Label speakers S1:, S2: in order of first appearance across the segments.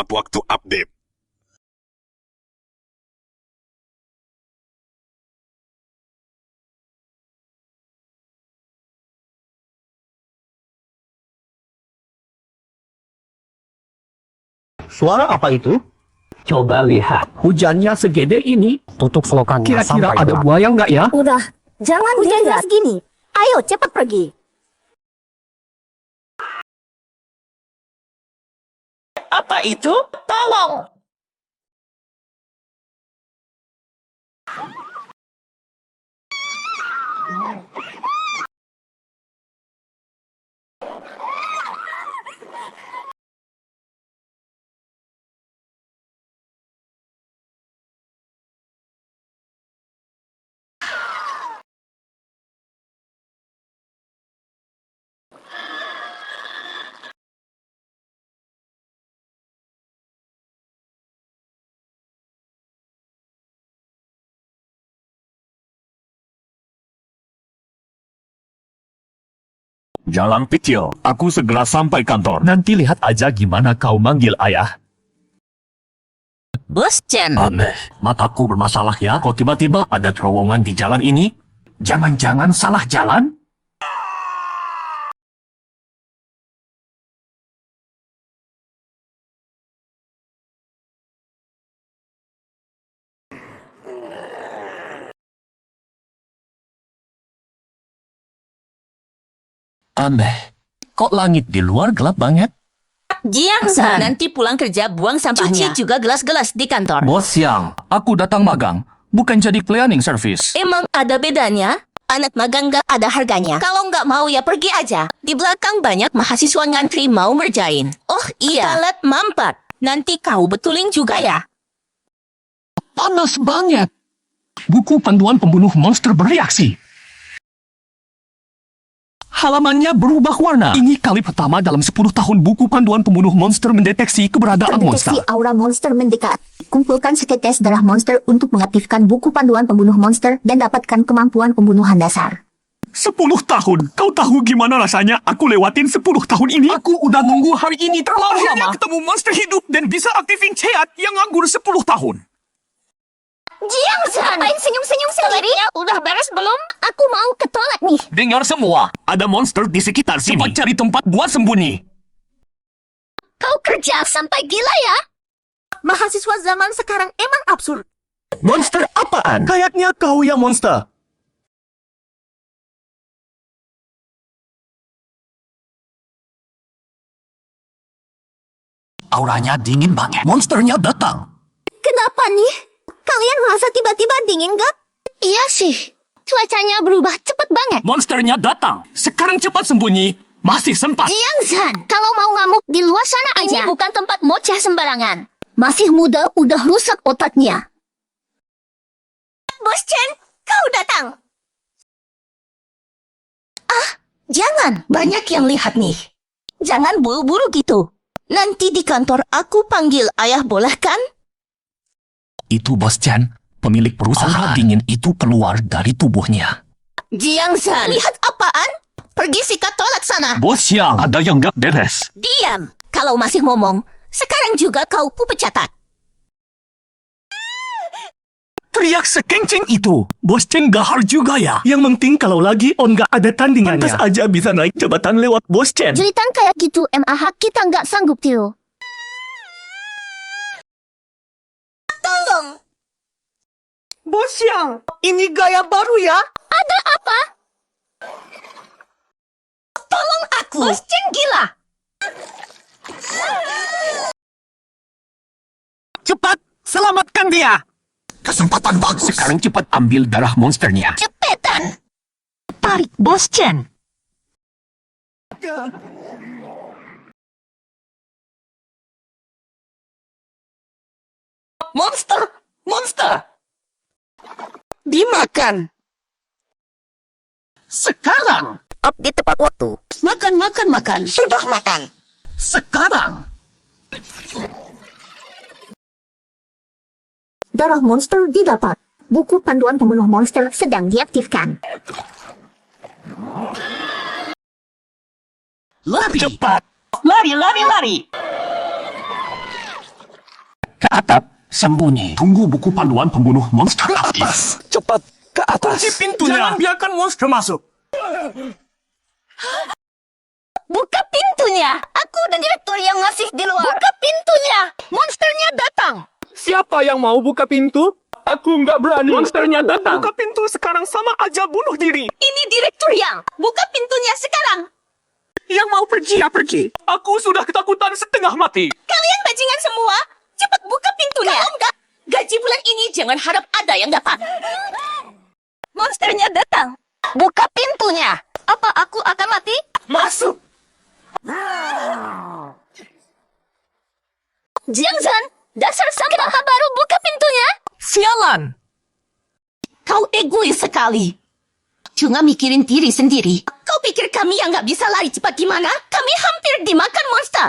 S1: tepat waktu update.
S2: Suara apa itu?
S3: Coba lihat.
S2: Hujannya segede ini.
S3: Tutup selokannya
S2: Kira-kira
S3: sampai
S2: ada
S3: gelap.
S2: buaya nggak ya?
S4: Udah, jangan hujan deras gini. Ayo cepat pergi.
S2: Apa itu? Tolong!
S1: Jalan kecil, aku segera sampai kantor.
S5: Nanti lihat aja gimana kau manggil ayah.
S6: Bos Chen,
S1: Aneh, mataku bermasalah ya. Kok tiba-tiba ada terowongan di jalan ini? Jangan-jangan salah jalan? Aneh, kok langit di luar gelap banget?
S6: Jiang San, nanti pulang kerja buang sampahnya. Cuci juga gelas-gelas di kantor.
S1: Bos Yang, aku datang magang, bukan jadi cleaning service.
S6: Emang ada bedanya? Anak magang nggak ada harganya. Kalau nggak mau ya pergi aja. Di belakang banyak mahasiswa ngantri mau ngerjain. Oh iya, toilet mampet. Nanti kau betulin juga ya.
S5: Panas banget. Buku panduan pembunuh monster bereaksi. Halamannya berubah warna. Ini kali pertama dalam 10 tahun buku panduan pembunuh monster mendeteksi keberadaan monster.
S4: Terdeteksi aura monster mendekat. Kumpulkan setetes darah monster untuk mengaktifkan buku panduan pembunuh monster dan dapatkan kemampuan pembunuhan dasar.
S5: 10 tahun. Kau tahu gimana rasanya aku lewatin 10 tahun ini? Aku udah nunggu hari ini terlalu lama. Ketemu monster hidup dan bisa aktifin Cheat yang nganggur 10 tahun.
S4: Jiang San, ngapain senyum-senyum sendiri? Udah beres belum? Aku mau ke toilet nih.
S5: Dengar semua, ada monster di sekitar sini. Cepat cari tempat buat sembunyi.
S4: Kau kerja sampai gila ya? Mahasiswa zaman sekarang emang absurd.
S2: Monster apaan? Kayaknya kau yang monster.
S5: Auranya dingin banget. Monsternya datang.
S4: Kenapa nih? Kalian merasa tiba-tiba dingin gak? Iya sih. Cuacanya berubah cepet banget.
S5: Monsternya datang. Sekarang cepat sembunyi. Masih sempat.
S4: Jiang San, kalau mau ngamuk di luar sana aja. Ini bukan tempat mocah sembarangan. Masih muda udah rusak otaknya. Bos Chen, kau datang. Ah, jangan. Banyak yang lihat nih. Jangan buru-buru gitu. Nanti di kantor aku panggil ayah, boleh kan?
S5: Itu Bos Chen. Pemilik perusahaan dingin itu keluar dari tubuhnya.
S4: Jiang San, lihat apaan? Pergi sikat toilet sana.
S5: Bos Yang, ada yang gak beres.
S4: Diam. Kalau masih ngomong, sekarang juga kau kupecatat.
S5: Teriak sekenceng itu. Bos Chen gahar juga ya. Yang penting kalau lagi on gak ada tandingannya. Pantas aja bisa naik jabatan lewat Bos Chen.
S4: Jeritan kayak gitu MAH kita nggak sanggup, Tio. Tolong.
S2: Bos Yang, ini gaya baru ya?
S4: Ada apa? Tolong aku. Bos Chen gila.
S5: Cepat, selamatkan dia. Kesempatan bagus. Sekarang cepat ambil darah monsternya.
S4: Cepetan. Tarik, Bos Chen.
S2: Monster! Monster! Dimakan! Sekarang!
S4: Update tepat waktu. Makan.
S2: Sudah makan! Sekarang!
S4: Darah monster didapat. Buku panduan pembunuh monster sedang diaktifkan.
S2: Lari! Cepat! Lari!
S1: atap, sembunyi. Tunggu buku panduan pembunuh monster aktif.
S2: Cepat ke atas.
S5: Kunci pintunya. Jangan biarkan monster masuk.
S6: Buka pintunya. Aku dan direktur yang masih di luar. Buka pintunya. Monsternya datang.
S2: Siapa yang mau buka pintu? Aku nggak berani. Monsternya datang.
S5: Buka pintu sekarang sama aja bunuh diri.
S6: Ini direktur yang. Buka pintunya sekarang.
S5: Yang mau pergi ya pergi. Aku sudah ketakutan setengah mati.
S6: Kalian bajingan semua. Cepat buka pintunya. Kalau enggak, gaji bulan ini jangan harap ada yang dapat. Monsternya datang. Buka pintunya. Apa aku akan mati?
S5: Masuk.
S6: Jiangzhan, dasar sampah baru buka pintunya.
S2: Sialan.
S6: Kau egois sekali. Cuma mikirin diri sendiri. Kau pikir kami yang nggak bisa lari cepat gimana? Kami hampir dimakan monster.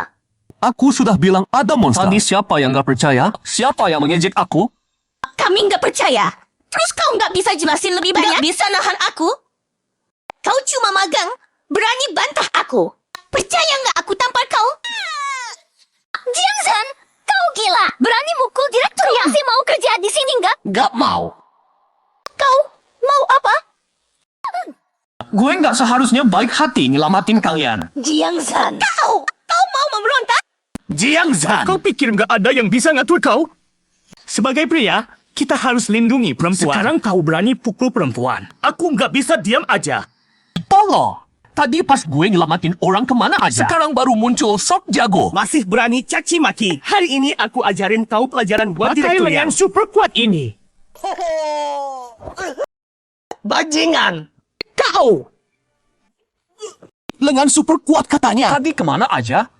S5: Aku sudah bilang ada monster.
S1: Tadi siapa yang gak percaya? Siapa yang mengejek aku?
S6: Kami nggak percaya. Terus kau nggak bisa jelasin lebih banyak? Nggak bisa nahan aku? Kau cuma magang. Berani bantah aku. Percaya nggak aku tampar kau? Jiangzhan, kau gila. Berani mukul direktur yang masih mau kerja di sini nggak?
S1: Gak mau.
S6: Kau mau apa?
S1: Gue gak seharusnya baik hati nyelamatin kalian.
S6: Jiangzhan. Kau mau memberontak?
S1: Jiangzhan.
S5: Kau pikir nggak ada yang bisa ngatur kau? Sebagai pria, kita harus lindungi perempuan. Sekarang kau berani pukul perempuan. Aku nggak bisa diam aja.
S1: Tolong. Tadi pas gue nyelamatin orang kemana aja. Sekarang baru muncul sok jago.
S5: Masih berani caci maki. Hari ini aku ajarin kau pelajaran buat direktur yang super kuat ini.
S2: Bajingan.
S1: Kau. Lengan super kuat katanya. Tadi kemana aja?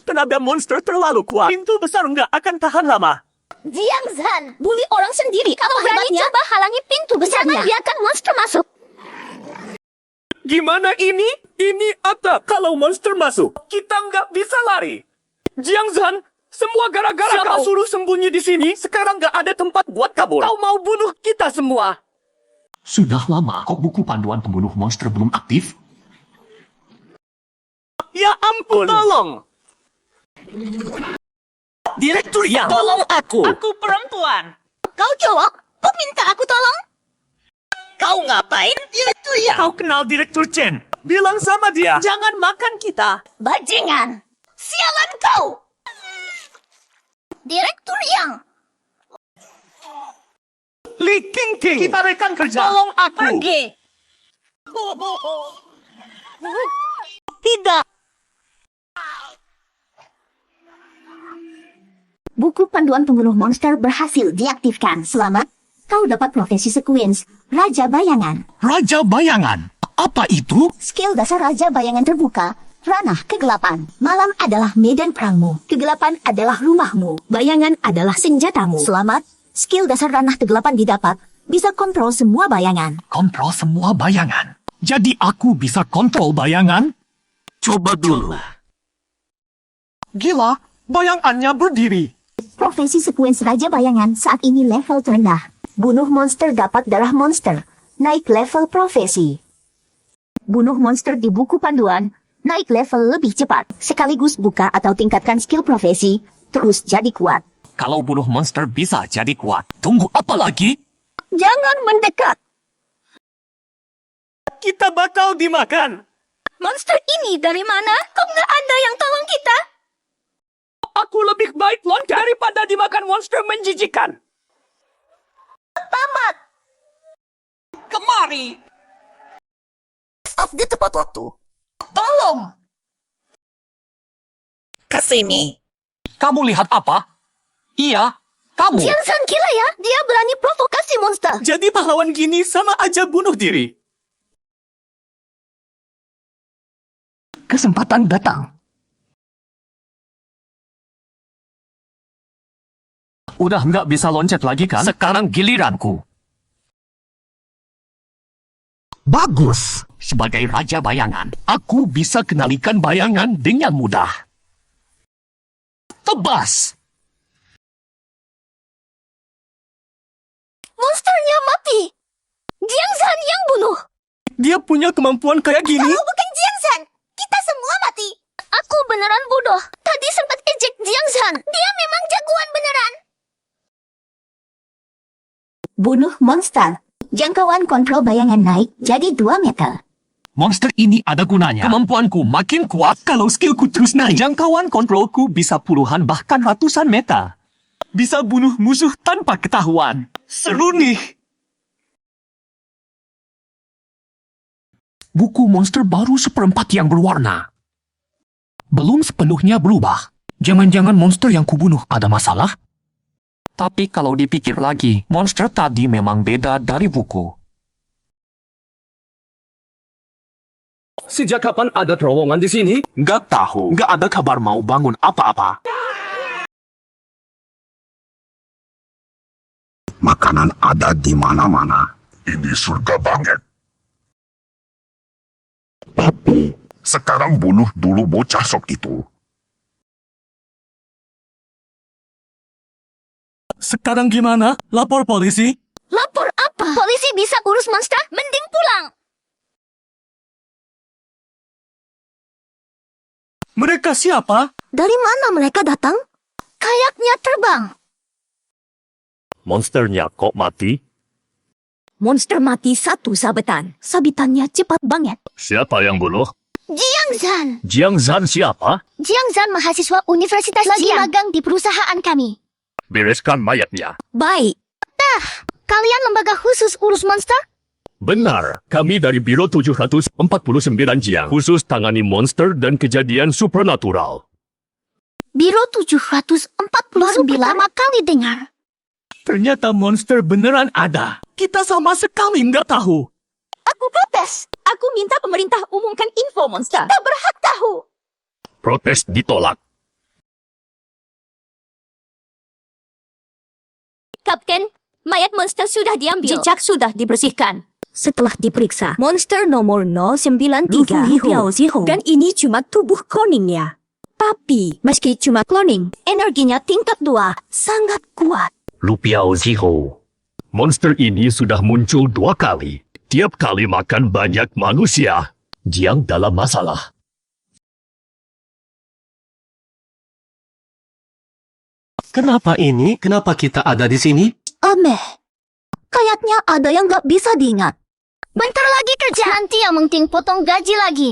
S5: Tenaga monster terlalu kuat. Pintu besar nggak akan tahan lama.
S6: Jiangzhan, bully orang sendiri. Kalau berani coba halangi pintu besarnya. Jangan biarkan monster masuk.
S5: Gimana ini? Ini atap. Kalau monster masuk, kita nggak bisa lari. Jiangzhan, semua gara-gara kau suruh sembunyi di sini. Sekarang nggak ada tempat buat kabur. Kau mau bunuh kita semua.
S1: Sudah lama kok buku panduan pembunuh monster belum aktif?
S5: Ya ampun. Tolong. Direktur yang.
S2: Tolong aku.
S5: Aku perempuan.
S6: Kau cowok, kau minta aku tolong?
S2: Kau ngapain? Direktur yang.
S5: Kau kenal Direktur Chen. Bilang sama dia. Jangan makan kita.
S6: Bajingan. Sialan kau. Direktur yang.
S5: Li Tingting. Kita rekan kerja. Tolong aku.
S6: Pergi.
S5: Tidak.
S7: Buku panduan pembunuh monster berhasil diaktifkan. Selamat, kau dapat profesi sequence Raja Bayangan.
S1: Raja Bayangan. Apa itu?
S7: Skill dasar Raja Bayangan terbuka. Ranah kegelapan. Malam adalah medan perangmu. Kegelapan adalah rumahmu. Bayangan adalah senjatamu. Selamat, skill dasar ranah kegelapan didapat. Bisa kontrol semua bayangan.
S1: Kontrol semua bayangan. Jadi aku bisa kontrol bayangan? Coba dulu.
S5: Gila, bayangannya berdiri.
S7: Profesi sequence Raja Bayangan saat ini level terendah. Bunuh monster dapat darah monster. Naik level profesi. Bunuh monster di buku panduan. Naik level lebih cepat. Sekaligus buka atau tingkatkan skill profesi. Terus jadi kuat.
S1: Kalau bunuh monster bisa jadi kuat. Tunggu apa lagi?
S6: Jangan mendekat.
S5: Kita bakal dimakan.
S6: Monster ini dari mana? Kok nggak ada yang tolong kita?
S5: Aku lebih baik loncat daripada dimakan monster menjijikan.
S6: Tamat.
S5: Kemari.
S2: Update tepat waktu.
S6: Tolong.
S2: Kesini.
S1: Kamu lihat apa? Iya, kamu.
S6: Jiangzhan gila ya. Dia berani provokasi monster.
S5: Jadi pahlawan gini sama aja bunuh diri.
S2: Kesempatan datang.
S1: Udah nggak bisa loncat lagi kan? Sekarang giliranku.
S2: Bagus.
S1: Sebagai Raja Bayangan, aku bisa kenalikan bayangan dengan mudah. Tebas!
S6: Monsternya mati. Jiangzhan yang bunuh.
S5: Dia punya kemampuan kayak gini.
S6: Kau bukan Jiangzhan. Kita semua mati. Aku beneran bodoh. Tadi sempat ejek
S7: Jiangsan, dia memang jagoan beneran.
S8: Bunuh monster. Jangkauan kontrol bayangan naik jadi 2 meter.
S1: Monster ini ada gunanya. Kemampuanku makin kuat kalau skillku terus naik.
S5: Jangkauan kontrolku bisa puluhan bahkan ratusan meter. Bisa bunuh musuh tanpa ketahuan. Seru nih.
S1: Buku monster baru seperempat yang berwarna. Belum sepenuhnya berubah. Jangan-jangan monster yang kubunuh ada masalah? Tapi kalau dipikir lagi, monster tadi memang beda dari buku.
S2: Sejak kapan ada terowongan di sini?
S5: Nggak tahu. Nggak ada kabar mau bangun apa-apa.
S9: Makanan ada di mana-mana. Ini surga banget. Tapi, sekarang bunuh dulu bocah sok itu.
S5: Sekarang gimana? Lapor polisi?
S7: Lapor apa? Polisi bisa urus monster? Mending pulang.
S5: Mereka siapa?
S7: Dari mana mereka datang? Kayaknya terbang.
S2: Monsternya kok mati?
S8: Monster mati satu sabetan. Sabetannya cepat banget.
S2: Siapa yang bunuh?
S7: Jiangsan.
S2: Jiangsan siapa?
S7: Jiangsan mahasiswa Universitas lagi magang di perusahaan kami.
S2: Bereskan mayatnya.
S8: Baik.
S7: Kalian lembaga khusus urus monster?
S2: Benar, kami dari Biro 749 Jiang, khusus tangani monster dan kejadian supernatural.
S7: Biro 749 baru pertama kali dengar.
S5: Ternyata monster beneran ada. Kita sama sekali nggak tahu.
S8: Aku protes. Aku minta pemerintah umumkan info monster. Tak berhak tahu.
S2: Protes ditolak.
S8: Kapten, mayat monster sudah diambil. Jejak sudah dibersihkan. Setelah diperiksa, monster nomor 093 dan ini cuma tubuh cloningnya. Tapi, meski cuma cloning, energinya tingkat 2, sangat kuat.
S2: Lu Piao Ziho. Monster ini sudah muncul 2 kali. Tiap kali makan banyak manusia. Jiang dalam masalah.
S1: Kenapa ini? Kenapa kita ada di sini?
S7: Aneh. Kayaknya ada yang gak bisa diingat. Bentar lagi kerja. Nanti yang penting potong gaji lagi.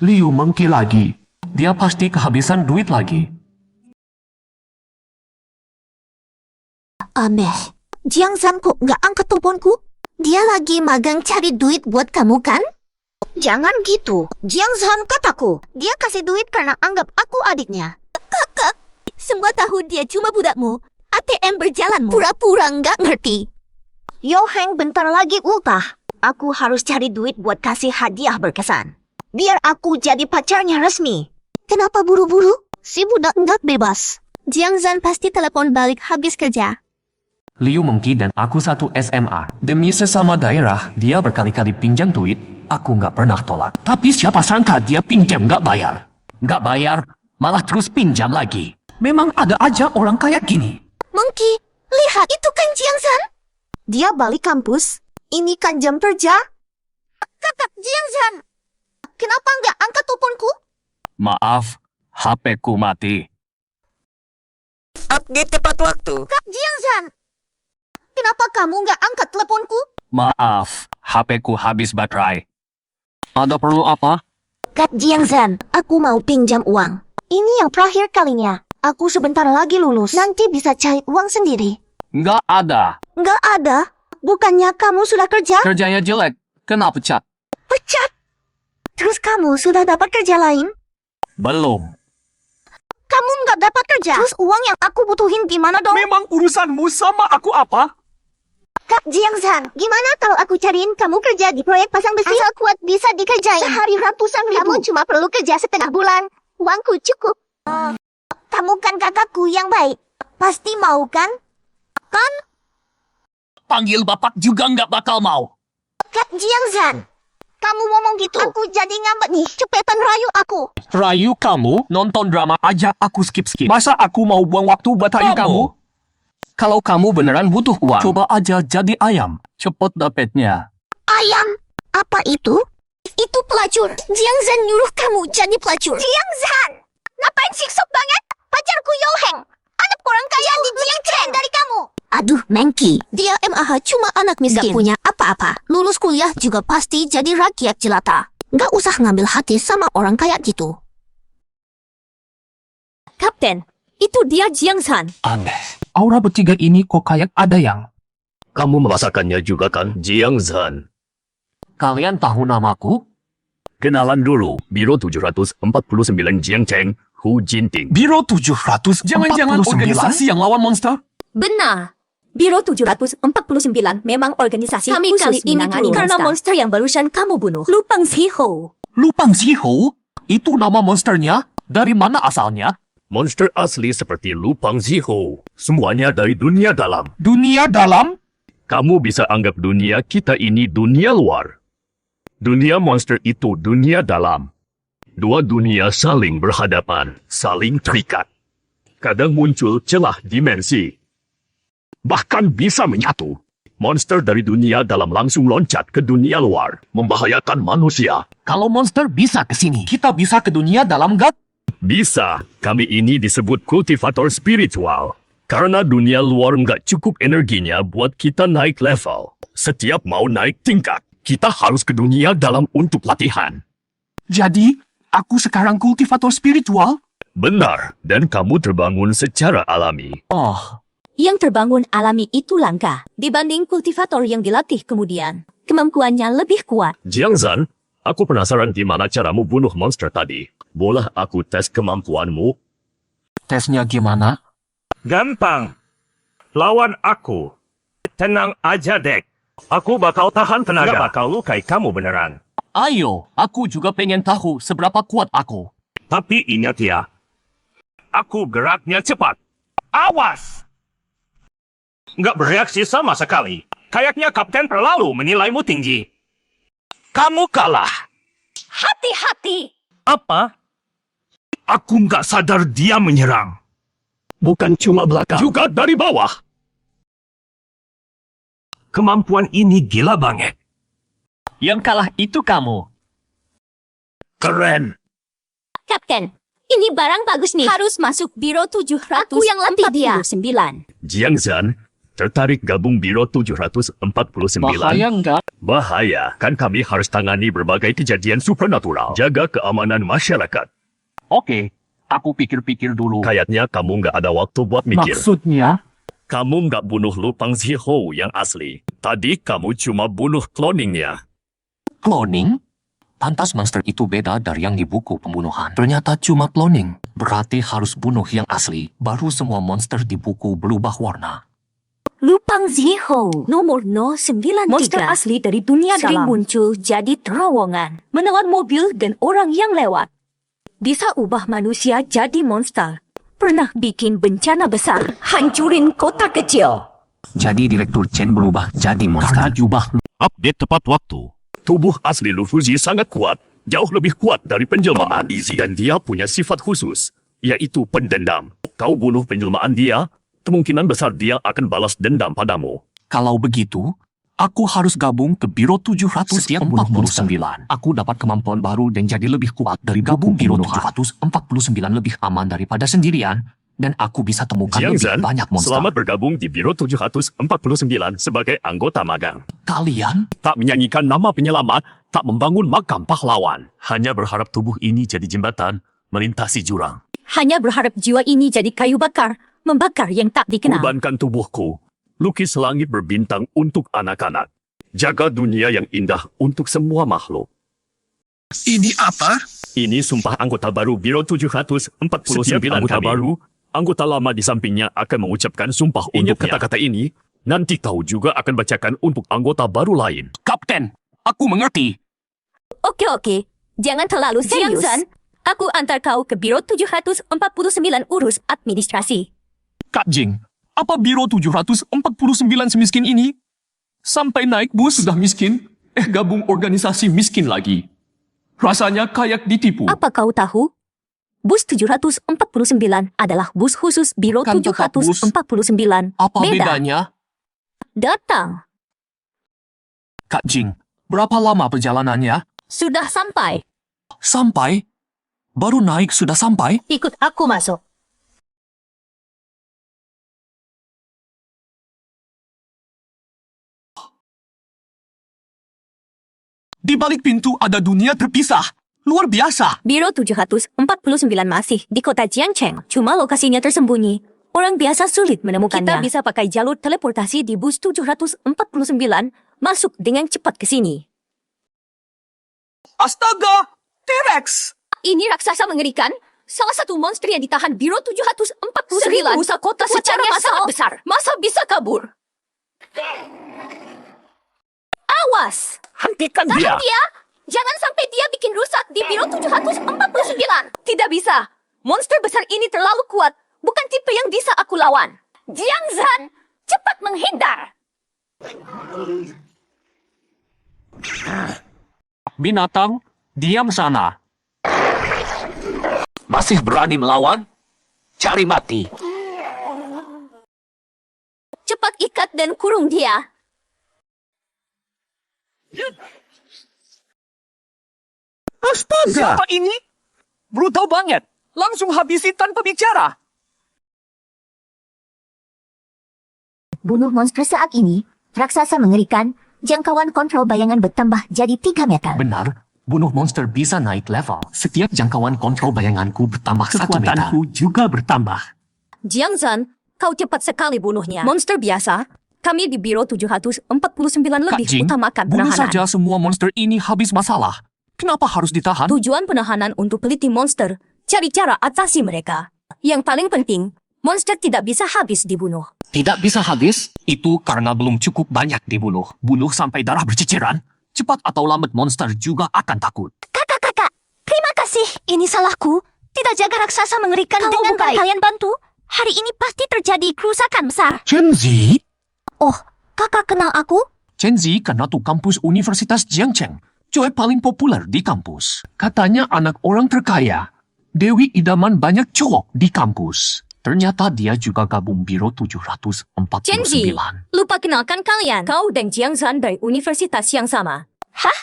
S1: Liu Mengki lagi. Dia pasti kehabisan duit lagi.
S7: Aneh. Jiangsan kok gak angkat teleponku? Dia lagi magang cari duit buat kamu kan? Jangan gitu. Jiangsan kataku. Dia kasih duit karena anggap aku adiknya.
S8: Kakak, semua tahu dia cuma budakmu. ATM berjalanmu.
S7: Pura-pura nggak ngerti. Yo Heng bentar lagi ultah. Aku harus cari duit buat kasih hadiah berkesan. Biar aku jadi pacarnya resmi. Kenapa buru-buru? Si budak nggak bebas. Jiangsan pasti telepon balik habis kerja.
S1: Liu Mengki dan aku satu SMA. Demi sesama daerah, dia berkali-kali pinjam duit. Aku nggak pernah tolak. Tapi siapa sangka dia pinjam nggak bayar. Nggak bayar, malah terus pinjam lagi. Memang ada aja orang kayak gini.
S7: Mengki, lihat itu kan Jiangsan. Dia balik kampus. Ini kan jam kerja. Kakak Jiangsan. Kenapa nggak angkat teleponku?
S1: Maaf, HP-ku mati.
S3: Update tepat waktu.
S7: Kak Jiangsan. Kenapa kamu nggak angkat teleponku?
S1: Maaf, HP-ku habis baterai. Ada perlu apa?
S7: Kak Jiangsan, aku mau pinjam uang. Ini yang terakhir kalinya. Aku sebentar lagi lulus. Nanti bisa cari uang sendiri.
S1: Nggak ada.
S7: Nggak ada. Bukannya kamu sudah kerja?
S1: Kerjanya jelek. Kena pecat.
S7: Pecat. Terus kamu sudah dapat kerja lain?
S1: Belum.
S7: Kamu nggak dapat kerja. Terus uang yang aku butuhin gimana dong?
S5: Memang urusanmu sama aku apa?
S7: Kak Jiangsan, gimana kalau aku cariin kamu kerja di proyek pasang besi? Asal kuat bisa dikerjain. Sehari ratusan ribu. Kamu cuma perlu kerja setengah bulan. Uangku cukup. Kamu kan kakakku yang baik. Pasti mau kan? Kan?
S1: Panggil bapak juga nggak bakal mau.
S7: Kak Jiangsan, kamu ngomong gitu. Aku jadi ngambek nih. Cepetan rayu aku.
S1: Rayu kamu? Nonton drama aja aku skip-skip. Masa aku mau buang waktu buat rayu kamu? Kalau kamu beneran butuh uang, coba aja jadi ayam. Cepet dapetnya.
S7: Ayam? Apa itu?
S8: Itu pelacur. Jiang Zhan nyuruh kamu jadi pelacur. Jiang Zhan! Ngapain siksok banget? Pacarku Youheng. Anak orang kaya di Jiang Chen dari kamu. Aduh, Mengki. Dia MAH cuma anak miskin. Gak punya apa-apa. Lulus kuliah juga pasti jadi rakyat jelata. Gak usah ngambil hati sama orang kaya gitu. Kapten, itu dia Jiang Zhan.
S1: Aneh. Aura bertiga ini kok kayak ada yang...
S2: Kamu merasakannya juga kan, Jiang Zhan?
S1: Kalian tahu namaku?
S2: Kenalan dulu, Biro 749 Jiang Cheng, Hu Jinting.
S1: Biro 700. Jangan-jangan organisasi yang lawan monster?
S8: Benar. Biro 749 memang organisasi kami kali ini karena monster yang barusan kamu bunuh. Lupang Ziho.
S1: Lupang Ziho? Itu nama monsternya? Dari mana asalnya?
S2: Monster asli seperti Lupang Ziho. Semuanya dari dunia dalam.
S1: Dunia dalam?
S2: Kamu bisa anggap dunia kita ini dunia luar. Dunia monster itu dunia dalam. Dua dunia saling berhadapan, saling terikat. Kadang muncul celah dimensi. Bahkan bisa menyatu. Monster dari dunia dalam langsung loncat ke dunia luar, membahayakan manusia.
S1: Kalau monster bisa ke sini, kita bisa ke dunia dalam gak?
S2: Bisa, kami ini disebut kultivator spiritual. Karena dunia luar nggak cukup energinya buat kita naik level. Setiap mau naik tingkat, kita harus ke dunia dalam untuk latihan.
S1: Jadi, aku sekarang kultivator spiritual?
S2: Benar, dan kamu terbangun secara alami.
S1: Oh,
S8: Yang terbangun alami itu langka dibanding kultivator yang dilatih kemudian. Kemampuannya lebih kuat.
S2: Jiang Zhan, aku penasaran di mana caramu bunuh monster tadi. Boleh aku tes kemampuanmu?
S1: tesnya gimana?
S10: Gampang. Lawan aku. Tenang aja, Dek. Aku bakal tahan tenaga. Gak bakal lukai kamu beneran.
S1: Ayo, aku juga pengen tahu seberapa kuat aku.
S10: Tapi ingat ya. Aku geraknya cepat. Awas! Nggak bereaksi sama sekali. Kayaknya Kapten terlalu menilaimu tinggi. Kamu kalah.
S8: Hati-hati!
S10: Apa? Aku nggak sadar dia menyerang.
S2: Bukan cuma belakang. Juga dari bawah.
S10: Kemampuan ini gila banget.
S1: Yang kalah itu kamu.
S10: Keren.
S8: Kapten, ini barang bagus nih. Harus masuk Biro 749. Aku yang latih dia.
S2: Jiang Zhan, tertarik gabung Biro 749?
S1: Bahaya enggak?
S2: Bahaya, kan kami harus tangani berbagai kejadian supernatural. Jaga keamanan masyarakat.
S1: Oke, aku pikir-pikir dulu.
S2: Kayaknya kamu nggak ada waktu buat mikir.
S1: Maksudnya?
S2: Kamu nggak bunuh Lupang Ziho yang asli. Tadi kamu cuma bunuh cloningnya.
S1: Cloning? Pantas monster itu beda dari yang di buku pembunuhan. Ternyata cuma cloning. Berarti harus bunuh yang asli. Baru semua monster di buku berubah warna.
S8: Lupang Ziho, nomor 093. Monster asli dari dunia sering muncul jadi terowongan. Menelan mobil dan orang yang lewat. Bisa ubah manusia jadi monster. Pernah bikin bencana besar. Hancurin kota kecil.
S1: Jadi Direktur Chen berubah jadi monster. Karena jubah.
S2: Update tepat waktu. Tubuh asli Lu Fuzi sangat kuat. Jauh lebih kuat dari penjelmaan Easy. Dan dia punya sifat khusus. Yaitu pendendam. Kau bunuh penjelmaan dia, kemungkinan besar dia akan balas dendam padamu.
S1: Kalau begitu, aku harus gabung ke Biro 749. Aku dapat kemampuan baru dan jadi lebih kuat dari gabung Biro 749 lebih aman daripada sendirian. Dan aku bisa temukan
S2: Jiang
S1: lebih
S2: Zhan,
S1: banyak monster.
S2: selamat bergabung di Biro 749 sebagai anggota magang.
S1: Kalian?
S2: Tak menyanyikan nama penyelamat, tak membangun makam pahlawan. Hanya berharap tubuh ini jadi jembatan melintasi jurang.
S8: Hanya berharap jiwa ini jadi kayu bakar. Membakar yang tak dikenal.
S2: Kurbankan tubuhku. Lukis langit berbintang untuk anak-anak. Jaga dunia yang indah untuk semua makhluk.
S9: Ini apa?
S2: Ini sumpah anggota baru Biro 749 anggota kami. Baru, anggota lama di sampingnya akan mengucapkan sumpah untuk kata-kata ini. Nanti kau juga akan bacakan untuk anggota baru lain.
S1: Kapten, aku mengerti.
S8: Oke. Jangan terlalu serius. Jiang Zhan, aku antar kau ke Biro 749 urus administrasi.
S1: Kak Jing, apa Biro 749 semiskin ini? Sampai naik bus sudah miskin, gabung organisasi miskin lagi. Rasanya kayak ditipu.
S8: Apa kau tahu? Bus 749 adalah bus khusus Biro
S1: Kan tetap bus.
S8: 749.
S1: Apa
S8: Beda.
S1: bedanya?
S8: Datang.
S1: Kak Jing, berapa lama perjalanannya?
S8: Sudah sampai.
S1: Sampai? Baru naik sudah sampai?
S8: Ikut aku masuk.
S1: Di balik pintu ada dunia terpisah. Luar biasa.
S8: Biro 749 masih di kota Jiangcheng. Cuma lokasinya tersembunyi. Orang biasa sulit menemukannya. Kita bisa pakai jalur teleportasi di bus 749 masuk dengan cepat ke sini.
S1: Astaga! T-Rex!
S8: Ini raksasa mengerikan. Salah satu monster yang ditahan Biro 749. Usaha kota secara sangat besar. Masa bisa kabur? Awas!
S10: Hentikan
S8: Tahan
S10: dia!
S8: dia! Jangan sampai dia bikin rusak di Biro 749. Tidak bisa. Monster besar ini terlalu kuat. Bukan tipe yang bisa aku lawan. Jiang Zhan, cepat menghindar!
S1: Binatang, diam sana. Masih berani melawan? Cari mati.
S8: Cepat ikat dan kurung dia.
S1: Astaga!
S5: Siapa ini? Brutal banget. Langsung habisi tanpa bicara.
S7: Bunuh monster saat ini, raksasa mengerikan, jangkauan kontrol bayangan bertambah jadi 3 meter.
S1: Benar, bunuh monster bisa naik level. Setiap jangkauan kontrol bayanganku bertambah 1 meter.
S3: Kekuatanku juga bertambah.
S8: Jiang Zhan, kau cepat sekali bunuhnya. Monster biasa, kami di Biro 749 lebih
S1: Kak Jing,
S8: utamakan
S1: bunuh
S8: penahanan.
S1: saja semua monster ini habis masalah. Kenapa harus ditahan?
S8: Tujuan penahanan untuk peliti monster, cari cara atasi mereka. Yang paling penting, monster tidak bisa habis dibunuh.
S1: Tidak bisa habis? Itu karena belum cukup banyak dibunuh. Bunuh sampai darah berceceran. Cepat atau lambat monster juga akan takut.
S7: Kakak, terima kasih. Ini salahku. Tidak jaga raksasa mengerikan
S8: Kalau
S7: dengan
S8: bukan
S7: baik. Kalian bantu. Hari ini pasti terjadi kerusakan besar.
S1: Chenzi?
S7: Oh, kakak kenal aku?
S1: Chenzi karena tuh kampus Universitas Jiangcheng. Cewek paling populer di kampus. Katanya anak orang terkaya. Dewi idaman banyak cowok di kampus. Ternyata dia juga gabung Biro 749.
S8: Chenzi, lupa kenalkan kalian. Kau dan Jiang Zhan dari universitas yang sama.
S7: Hah?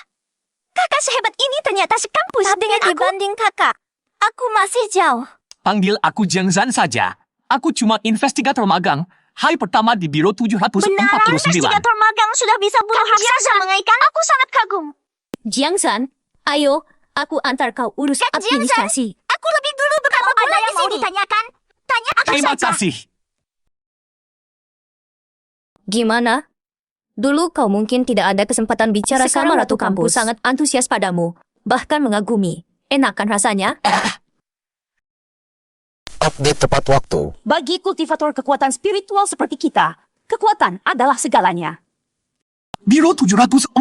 S7: Kakak sehebat ini ternyata sekampus dengan aku. Dibanding kakak, aku masih jauh.
S1: Panggil aku Jiang Zhan saja. Aku cuma investigator magang. Hari pertama di Biro 749.
S7: Benar, investigator magang sudah bisa bunuh raksasa mengerikan. Aku sangat kagum.
S8: Jiang Zhan, ayo, aku antar kau urus
S7: Jiang Zhan,
S8: administrasi.
S7: aku lebih dulu berapa bulan di sini. Ada yang mau ditanyakan? Tanya aku
S1: Terima
S7: saja.
S1: kasih.
S8: Gimana? Dulu kau mungkin tidak ada kesempatan bicara
S7: Sekarang
S8: sama
S7: Ratu
S8: Ratu Kampus. Sangat antusias padamu, bahkan mengagumi. Enakan rasanya?
S3: Update tepat waktu.
S6: Bagi kultivator kekuatan spiritual seperti kita, kekuatan adalah segalanya.
S1: Biro 749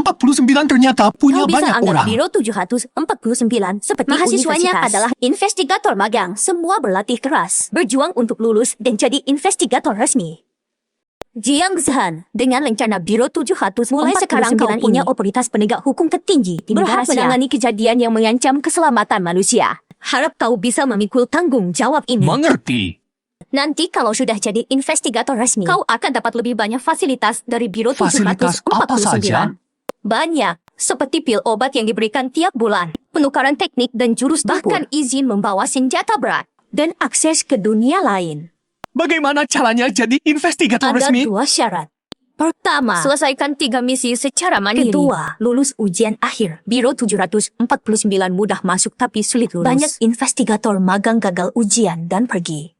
S1: ternyata punya
S8: Kau bisa
S1: banyak
S8: anggap
S1: orang.
S8: Biro 749 seperti mahasiswanya
S6: universitas.
S8: adalah investigator magang. Semua berlatih keras, berjuang untuk lulus dan jadi investigator resmi. Jiang Zhan, dengan rencana Biro 749 mulai sekarang kau punya otoritas penegak hukum tertinggi di negara
S6: Berhak
S8: menangani kejadian yang mengancam keselamatan manusia. Harap kau bisa memikul tanggung jawab ini.
S1: Mengerti.
S8: Nanti kalau sudah jadi investigator resmi, kau akan dapat lebih banyak fasilitas dari Biro
S1: Fasilitas
S8: 749.
S1: apa saja?
S8: Banyak, seperti pil obat yang diberikan tiap bulan, penukaran teknik dan jurus bahkan izin membawa senjata berat, dan akses ke dunia lain.
S1: Bagaimana caranya jadi investigator
S8: Ada
S1: resmi?
S8: 2 syarat. Pertama, selesaikan 3 misi secara mandiri. Kedua, lulus ujian akhir. Biro 749 mudah masuk tapi sulit lulus. Banyak investigator magang gagal ujian dan pergi.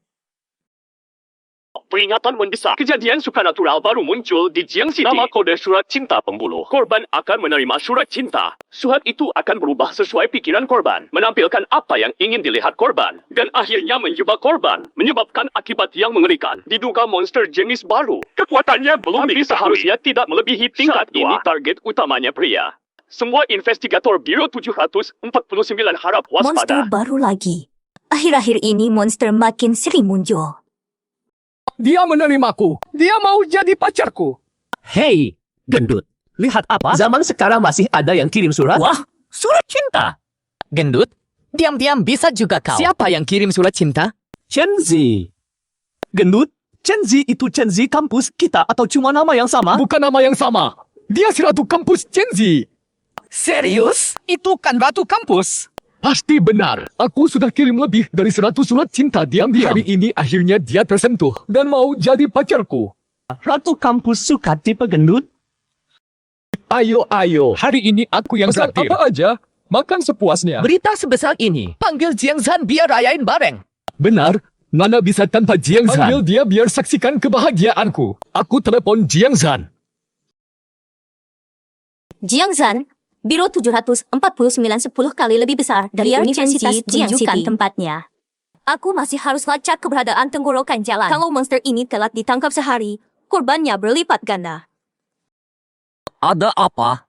S2: Peringatan mendesak. Kejadian supernatural baru muncul di Jiang City. Nama kode surat cinta pembunuh. Korban akan menerima surat cinta. Surat itu akan berubah sesuai pikiran korban. Menampilkan apa yang ingin dilihat korban. Dan akhirnya menjebak korban. Menyebabkan akibat yang mengerikan. Diduga monster jenis baru. Kekuatannya belum diketahui. Seharusnya tidak melebihi tingkat ini. Target utamanya pria. Semua investigator Biro 749 harap
S8: Monster
S2: waspada.
S8: baru lagi. Akhir-akhir ini monster makin sering muncul.
S5: Dia menerimaku. Dia mau jadi pacarku.
S3: Hei, gendut. Lihat apa? Zaman sekarang masih ada yang kirim surat.
S5: Wah, surat cinta. Gendut, diam-diam bisa juga kau. Siapa yang kirim surat cinta?
S3: Chenzi. Gendut, Chenzi itu Chenzi kampus kita atau cuma nama yang sama?
S5: Bukan nama yang sama. Dia si Ratu Kampus Chenzi. Serius? Itu kan batu kampus.
S3: Pasti benar. Aku sudah kirim lebih dari 100 surat cinta diam-diam. Hari ini akhirnya dia tersentuh dan mau jadi pacarku.
S5: Ratu kampus suka tipe gendut?
S3: Ayo. Hari ini aku yang traktir. Apa aja? Makan sepuasnya.
S5: Berita sebesar ini. Panggil Jiang Zhan biar rayain bareng.
S3: Benar. Mana bisa tanpa Jiang Zhan? Panggil dia biar saksikan kebahagiaanku. Aku telepon Jiang Zhan.
S8: Jiang Zhan, Biro 749 10 kali lebih besar dari Universitas Jiang City. Tempatnya. Aku masih harus lacak keberadaan tenggorokan jalan. Kalau monster ini telah ditangkap sehari, korbannya berlipat ganda.
S1: Ada apa?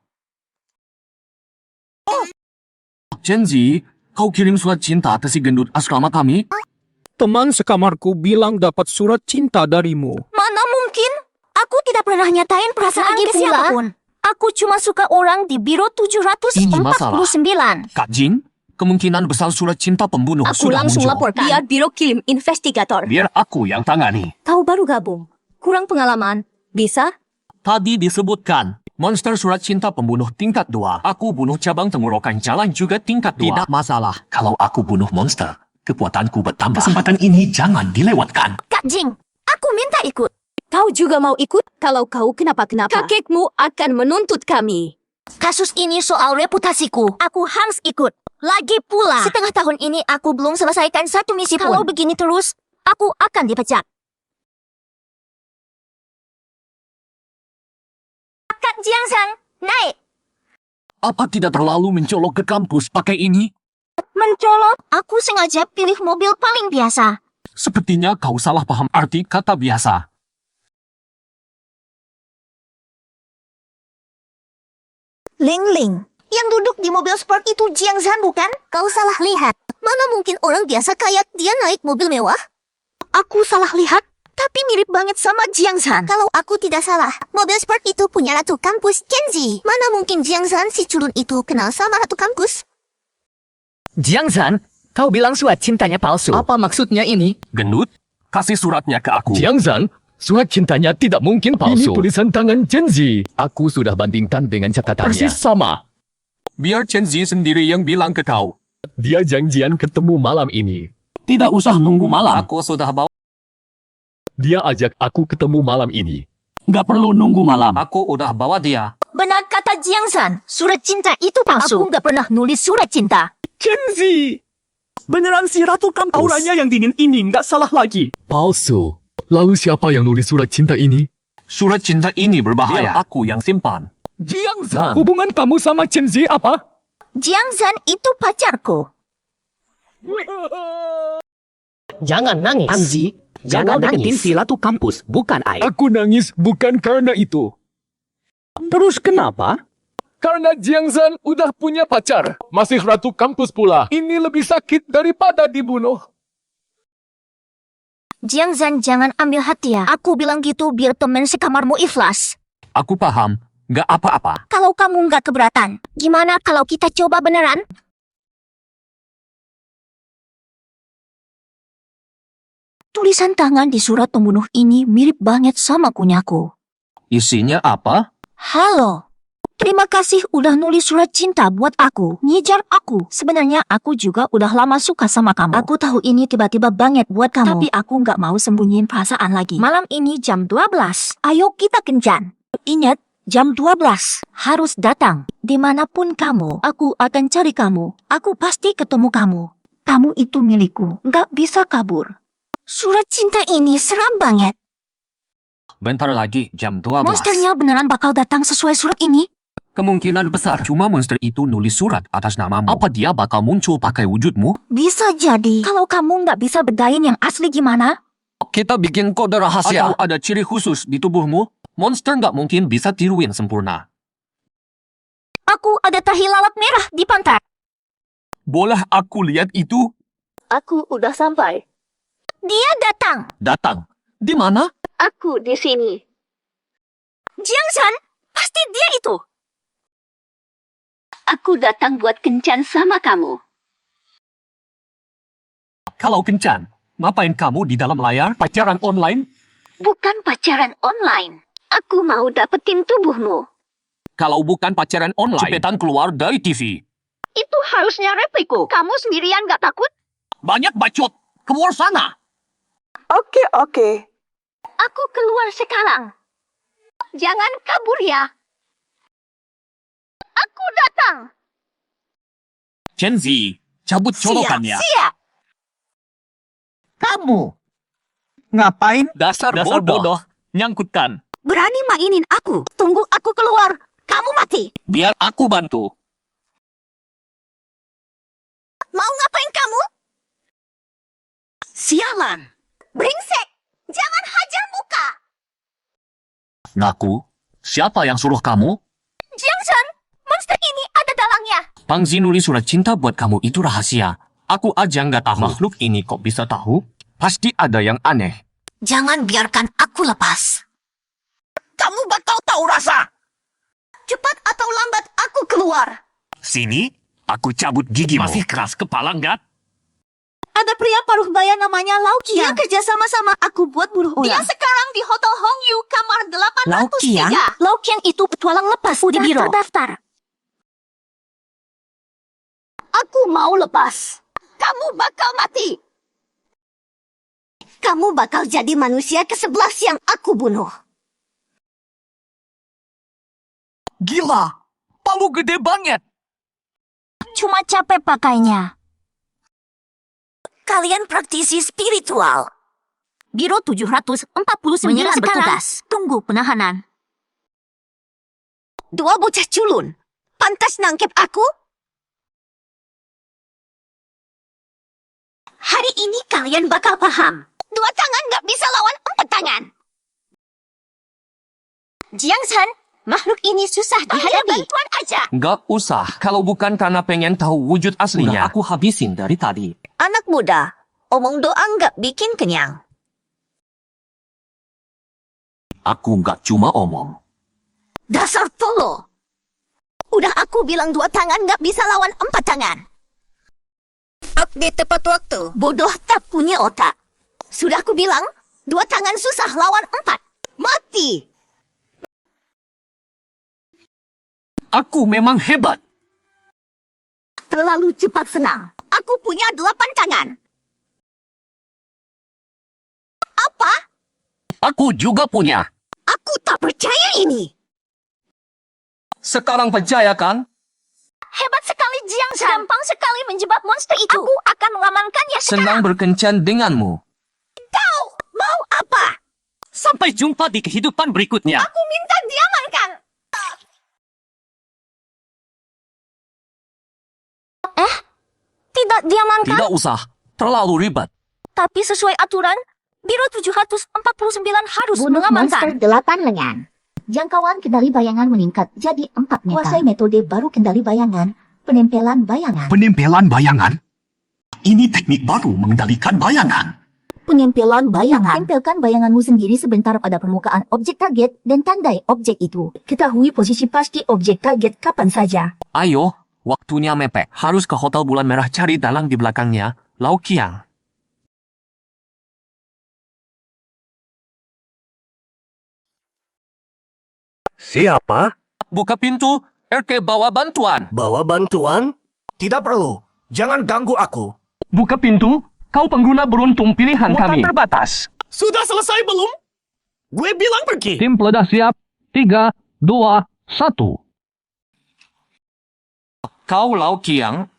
S1: Chenzi, kau kirim surat cinta atas si gendut asrama kami?
S5: Teman sekamarku bilang dapat surat cinta darimu.
S8: Mana mungkin? Aku tidak pernah nyatain perasaan ke siapapun. Aku cuma suka orang di Biro 749.
S1: Kak Jin, kemungkinan besar surat cinta pembunuh
S8: Aku
S1: sudah
S8: langsung
S1: muncul.
S8: laporkan. Biar Biro kirim investigator.
S1: Biar aku yang tangani.
S8: Kau baru gabung. Kurang pengalaman. Bisa?
S1: Tadi disebutkan, monster surat cinta pembunuh tingkat 2. Aku bunuh cabang tenggorokan jalan juga tingkat 2. Tidak masalah. Kalau aku bunuh monster, kekuatanku bertambah. Kesempatan ini jangan dilewatkan.
S8: Kak Jing, aku minta ikut. Kau juga mau ikut? Kalau kau kenapa-kenapa, kakekmu akan menuntut kami. Kasus ini soal reputasiku. Aku harus ikut. Lagi pula, setengah tahun ini aku belum selesaikan satu misi pun. Kalau begini terus, aku akan dipecat. Kak Jiang Zhan, naik.
S1: Apa tidak terlalu mencolok ke kampus pakai ini?
S8: Mencolok? Aku sengaja pilih mobil paling biasa.
S1: Sepertinya kau salah paham arti kata biasa.
S4: Ling, yang duduk di mobil sport itu Jiang Zhan bukan? Kau salah lihat. Mana mungkin orang biasa kayak dia naik mobil mewah? Aku salah lihat, tapi mirip banget sama Jiang Zhan. Kalau aku tidak salah, mobil sport itu punya ratu kampus Kenzi. Mana mungkin Jiang Zhan si culun itu kenal sama ratu kampus?
S5: Jiang Zhan, kau bilang surat cintanya palsu. Apa maksudnya ini?
S1: Gendut, kasih suratnya ke aku.
S3: Jiang Zhan, surat cintanya tidak mungkin palsu. Ini tulisan tangan Chenzi. Aku sudah bandingkan dengan catatannya. Persis sama.
S1: Biar Chenzi sendiri yang bilang ke kau.
S3: Dia janjian ketemu malam ini.
S1: Tidak usah nunggu malam. Aku sudah bawa.
S3: Dia ajak aku ketemu malam ini.
S1: Nggak perlu nunggu malam. Aku udah bawa dia.
S8: Benar kata Jiang Zhan, surat cinta itu palsu. Aku nggak pernah nulis surat cinta.
S5: Kenzi! Beneran si ratu kampus. Auranya yang dingin ini nggak salah lagi.
S3: Palsu. Lalu siapa yang nulis surat cinta ini?
S1: Surat cinta ini berbahaya. Biar aku yang simpan.
S3: Jiang Zhan. Hubungan kamu sama Chenzi apa?
S4: Jiang Zhan itu pacarku.
S3: Jangan nangis.
S5: Anzi, jangan deketin si ratu kampus, bukan Ai.
S3: Aku nangis bukan karena itu.
S5: Terus kenapa?
S3: Karena Jiang Zhan udah punya pacar. Masih ratu kampus pula. Ini lebih sakit daripada dibunuh.
S8: Jiang Zhan, jangan ambil hati ya. Aku bilang gitu biar temen sekamarmu ikhlas.
S1: Aku paham. Nggak apa-apa.
S8: Kalau kamu nggak keberatan, gimana kalau kita coba beneran? Tulisan tangan di surat pembunuh ini mirip banget sama punyaku.
S1: Isinya apa?
S8: Halo. Terima kasih udah nulis surat cinta buat aku. Ngejar aku. Sebenarnya aku juga udah lama suka sama kamu. Aku tahu ini tiba-tiba banget buat kamu. Tapi aku nggak mau sembunyiin perasaan lagi. Malam ini jam 12. Ayo kita kencan. Ingat, jam 12. Harus datang. Dimanapun kamu, aku akan cari kamu. Aku pasti ketemu kamu. Kamu itu milikku. Nggak bisa kabur. Surat cinta ini seram banget.
S1: Bentar lagi, jam 12.
S8: Monsternya beneran bakal datang sesuai surat ini?
S1: Kemungkinan besar. Cuma monster itu nulis surat atas namamu. Apa dia bakal muncul pakai wujudmu?
S8: Bisa jadi. Kalau kamu nggak bisa bedain yang asli gimana?
S1: Kita bikin kode rahasia. Atau ada ciri khusus di tubuhmu? Monster nggak mungkin bisa tiruin sempurna.
S8: Aku ada tahi lalat merah di pantai.
S1: Boleh aku lihat itu?
S8: Aku udah sampai. Dia datang.
S1: Datang. Di mana?
S8: Aku di sini. Jiang Zhan, pasti dia itu. Aku datang buat kencan sama kamu.
S1: Kalau kencan, ngapain kamu di dalam layar? Pacaran online?
S8: Bukan pacaran online. Aku mau dapetin tubuhmu.
S1: Kalau bukan pacaran online, cepetan keluar dari TV.
S4: Itu harusnya repliku. Kamu sendirian gak takut?
S1: Banyak bacot. Keluar sana.
S11: Oke.
S4: Aku keluar sekarang. Jangan kabur ya. Aku datang.
S1: Gen Z, cabut colokannya.
S4: Siap.
S5: Kamu. Ngapain?
S1: Dasar bodoh. Nyangkutkan.
S4: Berani mainin aku. Tunggu aku keluar. Kamu mati.
S1: Biar aku bantu.
S4: Mau ngapain kamu? Sialan. Brengsek. Jangan hajar muka.
S1: Ngaku, siapa yang suruh kamu?
S4: Jiangsan, monster ini ada dalangnya.
S1: Pangzi nulis surat cinta buat kamu itu rahasia. Aku aja nggak tahu. Makhluk ini kok bisa tahu? Pasti ada yang aneh.
S4: Jangan biarkan aku lepas. Kamu bakal tahu rasa. Cepat atau lambat aku keluar.
S1: Sini, aku cabut gigimu. Masih keras kepala nggak?
S4: Ada pria paruh baya namanya Lau Qiang. Dia kerja sama-sama aku buat bunuh orang. Dia sekarang di Hotel Hongyu kamar 803. Lau Qiang itu petualang lepas di biro. Terdaftar. Aku mau lepas. Kamu bakal mati. Kamu bakal jadi manusia ke-11 yang aku bunuh.
S1: Gila, palu gede banget.
S4: Cuma capek pakainya. Kalian praktisi spiritual. Biro 749 bertugas. Tunggu penahanan. Dua bocah culun. Pantas nangkep aku? Hari ini kalian bakal paham. Dua tangan gak bisa lawan 4 tangan. Jiangsan, makhluk ini susah dihadapi. Bantuan aja.
S1: Nggak usah, kalau bukan karena pengen tahu wujud aslinya. Udah aku habisin dari tadi.
S4: Anak muda, omong doa nggak bikin kenyang.
S1: Aku nggak cuma omong.
S4: Dasar tolo. Udah aku bilang 2 tangan nggak bisa lawan 4 tangan. Update tepat waktu. Bodoh tak punya otak. Sudah aku bilang, 2 tangan susah lawan 4. Mati.
S1: Aku memang hebat.
S4: Terlalu cepat senang. Aku punya 8 tangan. Apa?
S1: Aku juga punya.
S4: Aku tak percaya ini.
S1: Sekarang percaya kan?
S4: Hebat sekali Jiangsan. Gampang sekali menjebak monster itu. Aku akan mengamankannya sekarang.
S1: Senang berkencan denganmu.
S4: Kau mau apa?
S1: Sampai jumpa di kehidupan berikutnya.
S4: Aku minta diamankan. Tidak diamankan?
S1: Tidak usah. Terlalu ribet.
S4: Tapi sesuai aturan, Biro 749 harus
S7: Bunuh monster
S4: mengamankan.
S7: 8 lengan. Jangkauan kendali bayangan meningkat jadi 4 meter. Kuasai metode baru kendali bayangan, penempelan bayangan.
S9: Penempelan bayangan? Ini teknik baru mengendalikan bayangan.
S7: Penempelan bayangan. Tempelkan bayanganmu sendiri sebentar pada permukaan objek target dan tandai objek itu. Ketahui posisi pasti objek target kapan saja.
S1: Ayo, waktunya mepet. Harus ke Hotel Bulan Merah cari dalang di belakangnya, Lau Qiang.
S10: Siapa?
S1: Buka pintu, RK bawa bantuan.
S10: Bawa bantuan? Tidak perlu. Jangan ganggu aku.
S1: Buka pintu, kau pengguna beruntung pilihan kami. Terbatas.
S5: Sudah selesai belum? Gue bilang pergi.
S1: Tim peledah siap. 3, 2, 1. Kau Lau Qiang,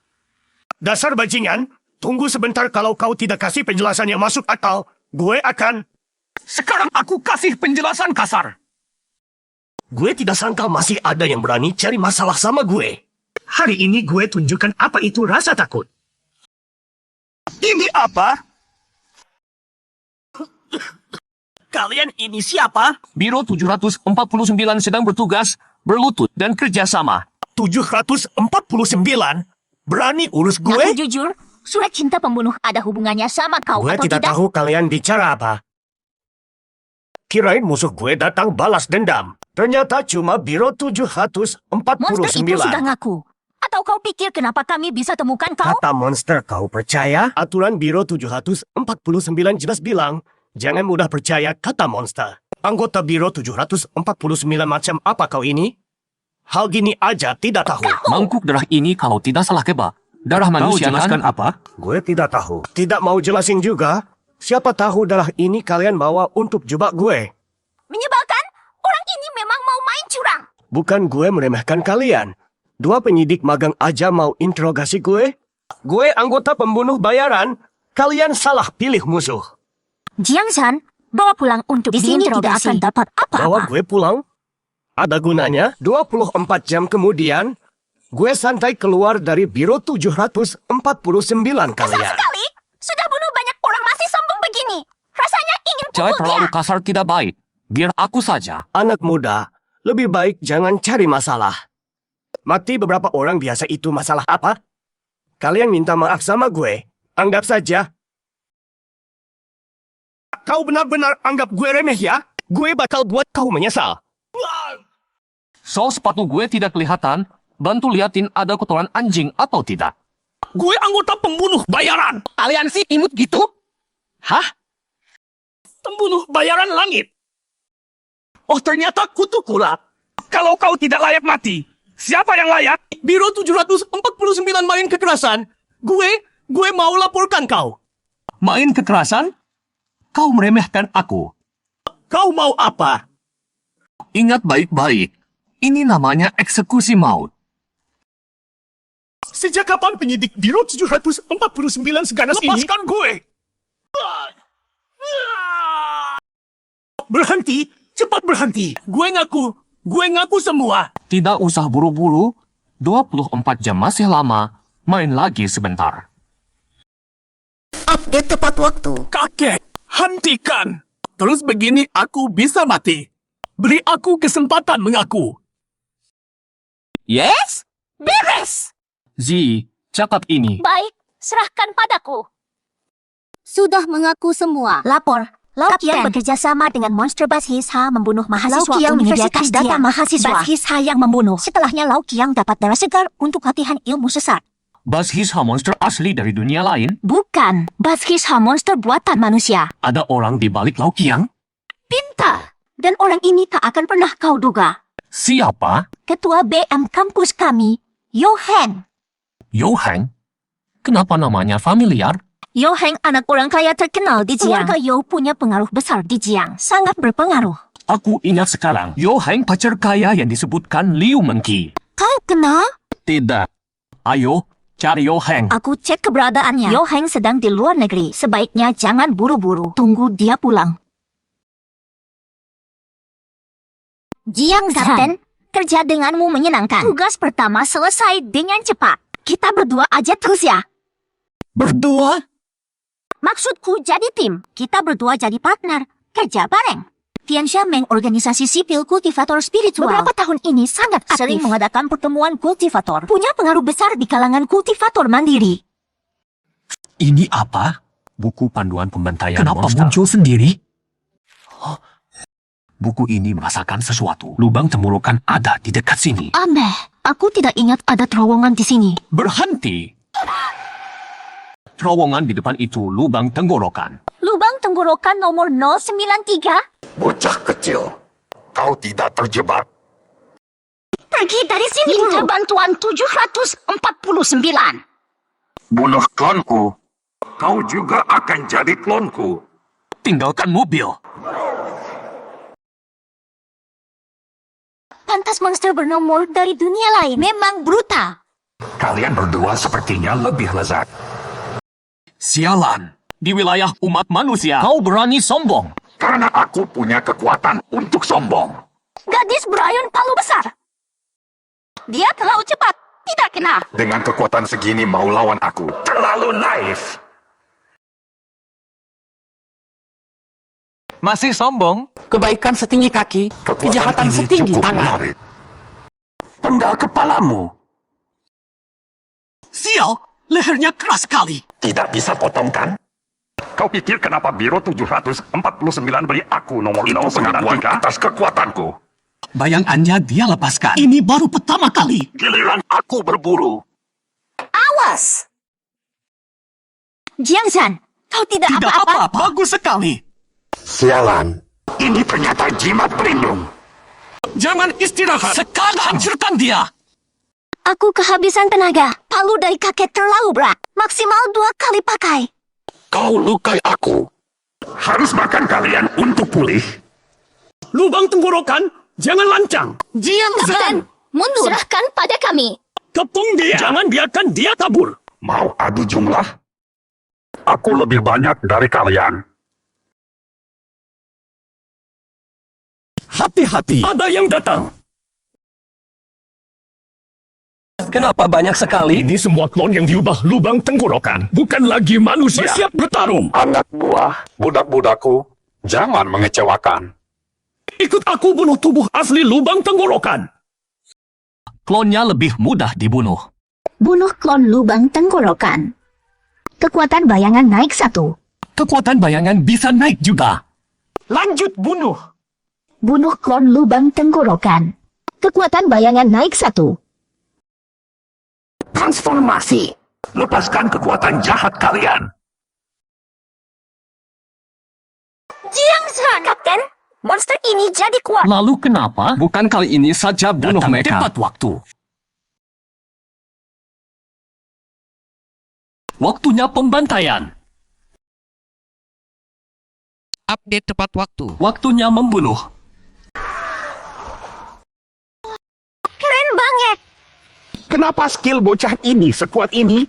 S10: Dasar bajingan, tunggu sebentar kalau kau tidak kasih penjelasan yang masuk akal. Gue akan...
S5: Sekarang aku kasih penjelasan kasar.
S10: Gue tidak sangka masih ada yang berani cari masalah sama gue. Hari ini gue tunjukkan apa itu rasa takut.
S5: Ini apa? Kalian ini siapa?
S1: Biro 749 sedang bertugas, berlutut, dan kerjasama.
S10: 749? Berani urus gue?
S4: Ngaku jujur, surat cinta pembunuh ada hubungannya sama kau
S10: Gue
S4: atau
S10: tidak
S4: tidak?
S10: tahu kalian bicara apa. Kirain musuh gue datang balas dendam. Ternyata cuma Biro 749.
S4: Monster itu sudah ngaku. Atau kau pikir kenapa kami bisa temukan kau?
S10: Kata monster, kau percaya? Aturan Biro 749 jelas bilang, jangan mudah percaya kata monster. Anggota Biro 749 macam apa kau ini? Hal gini aja tidak tahu.
S1: Mangkuk darah ini kalau tidak salah keba. Darah manusia
S2: jelaskan
S1: kan?
S2: apa?
S10: Gue tidak tahu. Tidak mau jelasin juga. Siapa tahu darah ini kalian bawa untuk jebak gue.
S4: Menyebalkan? Orang ini memang mau main curang.
S10: Bukan gue meremehkan kalian. 2 penyidik magang aja mau interogasi gue. Gue anggota pembunuh bayaran. Kalian salah pilih musuh.
S8: Jiang Zhan, bawa pulang untuk
S7: Di sini tidak akan dapat
S10: Bawa
S7: apa-apa.
S10: gue pulang? Ada gunanya? 24 jam kemudian, gue santai keluar dari Biro 749 kalian.
S4: Kali, sudah bunuh banyak orang masih sombong begini. Rasanya ingin
S1: Jangan
S4: pukul
S1: terlalu
S4: dia.
S1: kasar tidak baik. Biar aku saja.
S10: Anak muda, lebih baik jangan cari masalah. Mati beberapa orang biasa itu masalah apa? Kalian minta maaf sama gue. Anggap saja. Kau benar-benar anggap gue remeh ya? Gue bakal buat kau menyesal.
S1: So sepatu gue tidak kelihatan. Bantu liatin ada kotoran anjing atau tidak.
S5: Gue anggota pembunuh bayaran. Aliansi imut gitu? Hah? Pembunuh bayaran langit. Oh, ternyata kutu kulat. Kalau kau tidak layak mati, siapa yang layak? Biro 749 main kekerasan. Gue mau laporkan kau.
S1: Main kekerasan? Kau meremehkan aku.
S5: Kau mau apa?
S1: Ingat baik-baik. Ini namanya eksekusi maut.
S5: Sejak kapan penyidik Biro 749 seganas ini? Lepaskan gue! Berhenti! Cepat berhenti! Gue ngaku semua!
S1: Tidak usah buru-buru. 24 jam masih lama. Main lagi sebentar.
S4: Update tepat waktu.
S5: Kakek, hentikan! Terus begini aku bisa mati. Beri aku kesempatan mengaku. Yes? Beres!
S1: Zi, cakap ini.
S8: Baik, serahkan padaku. Sudah mengaku semua.
S7: Lapor. Lau Qiang
S8: Kapten.
S7: bekerja sama dengan monster Bashis-Ha membunuh mahasiswa
S8: Lau Qiang
S7: Universitas
S8: menyediakan
S7: Data
S8: data
S7: Mahasiswa. Bashis-Ha yang membunuh. Setelahnya Lau Qiang dapat darah segar untuk latihan ilmu sesat.
S1: Bashis-Ha monster asli dari dunia lain.
S7: Bukan. Bashis-Ha monster buatan manusia.
S1: Ada orang di balik Lau Qiang.
S7: Pintar. Dan orang ini tak akan pernah kau duga.
S1: Siapa?
S7: Ketua BM kampus kami, Yo Heng.
S1: Yo Heng. Kenapa namanya familiar?
S7: Yo Heng anak orang kaya terkenal di Jiang. Keluarga Yo punya pengaruh besar di Jiang. Sangat berpengaruh.
S1: Aku ingat sekarang. Yo Heng pacar kaya yang disebutkan Liu Mengqi.
S7: Kau kenal?
S1: Tidak. Ayo, cari Yo Heng.
S7: Aku cek keberadaannya. Yo Heng sedang di luar negeri. Sebaiknya jangan buru-buru. Tunggu dia pulang. Jiang Kapten, kerja denganmu menyenangkan. Tugas pertama selesai dengan cepat. Kita berdua aja terus ya.
S5: Berdua?
S7: Maksudku jadi tim. Kita berdua jadi partner. Kerja bareng. Tianxia Meng organisasi sipil kultivator spiritual. Beberapa tahun ini sangat aktif. Sering mengadakan pertemuan kultivator. Punya pengaruh besar di kalangan kultivator mandiri.
S1: Ini apa? Buku panduan pembantaian Kenapa muncul sendiri? Buku ini merasakan sesuatu. Lubang tenggorokan ada di dekat sini.
S7: Aneh. Aku tidak ingat ada terowongan di sini.
S1: Berhenti. Terowongan di depan itu lubang tenggorokan.
S8: Lubang tenggorokan nomor 093.
S9: Bocah kecil, kau tidak terjebak.
S7: Pergi dari sini. Minta bantuan 749.
S9: Bunuh klonku. Kau juga akan jadi klonku.
S1: Tinggalkan mobil.
S8: Pantas monster bernomor dari dunia lain.
S7: Memang brutal.
S9: Kalian berdua sepertinya lebih lezat.
S1: Sialan. Di wilayah umat manusia, kau berani sombong.
S9: Karena aku punya kekuatan untuk sombong.
S8: Gadis berayun palu besar. Dia terlalu cepat. Tidak kena.
S9: Dengan kekuatan segini mau lawan aku. Terlalu naif.
S5: Masih sombong? Kebaikan setinggi kaki, kejahatan
S9: ini
S5: setinggi
S9: cukup
S5: tangan.
S9: menarik. Penggal kepalamu.
S5: Sial, lehernya keras sekali.
S9: Tidak bisa potong kan? Kau pikir kenapa Biro 749 beri aku nomor itu pengakuan atas kekuatanku?
S1: Bayangannya dia lepaskan.
S5: Ini baru pertama kali.
S9: Giliran aku berburu.
S7: Awas. Jiang Zhan, kau tidak
S5: Tidak
S7: apa-apa.
S5: apa-apa. Bagus sekali.
S9: Sialan. Ini ternyata jimat pelindung.
S1: Jangan istirahat. Sekarang hancurkan dia.
S4: Aku kehabisan tenaga. Palu dari kakek terlalu berat. Maksimal 2 kali pakai.
S9: Kau lukai aku. Harus makan kalian untuk pulih.
S5: Lubang tenggorokan, jangan lancang.
S1: Jiang Zhan.
S8: Mundur. Serahkan pada kami.
S5: Kepung dia. Jangan biarkan dia kabur.
S9: Mau adu jumlah? Aku lebih banyak dari kalian.
S5: Hati-hati, ada yang datang.
S1: Kenapa banyak sekali?
S5: Ini semua klon yang diubah lubang tenggorokan. Bukan lagi manusia. Bersiap bertarung.
S9: Anak buah, budak-budakku, jangan mengecewakan.
S5: Ikut aku bunuh tubuh asli lubang tenggorokan.
S1: Klonnya lebih mudah dibunuh.
S7: Bunuh klon lubang tenggorokan. Kekuatan bayangan naik 1.
S1: Kekuatan bayangan bisa naik juga.
S5: Lanjut bunuh.
S7: Bunuh klon lubang tenggorokan. Kekuatan bayangan naik 1.
S9: Transformasi. Lepaskan kekuatan jahat kalian.
S4: Jiang Zhan, Kapten. Monster ini jadi kuat.
S1: Lalu kenapa?
S3: Bukan kali ini saja bunuh
S1: Datang
S3: mereka.
S1: tepat waktu. Waktunya pembantaian.
S11: Update tepat waktu.
S1: Waktunya membunuh.
S4: Keren banget.
S9: Kenapa skill bocah ini sekuat ini?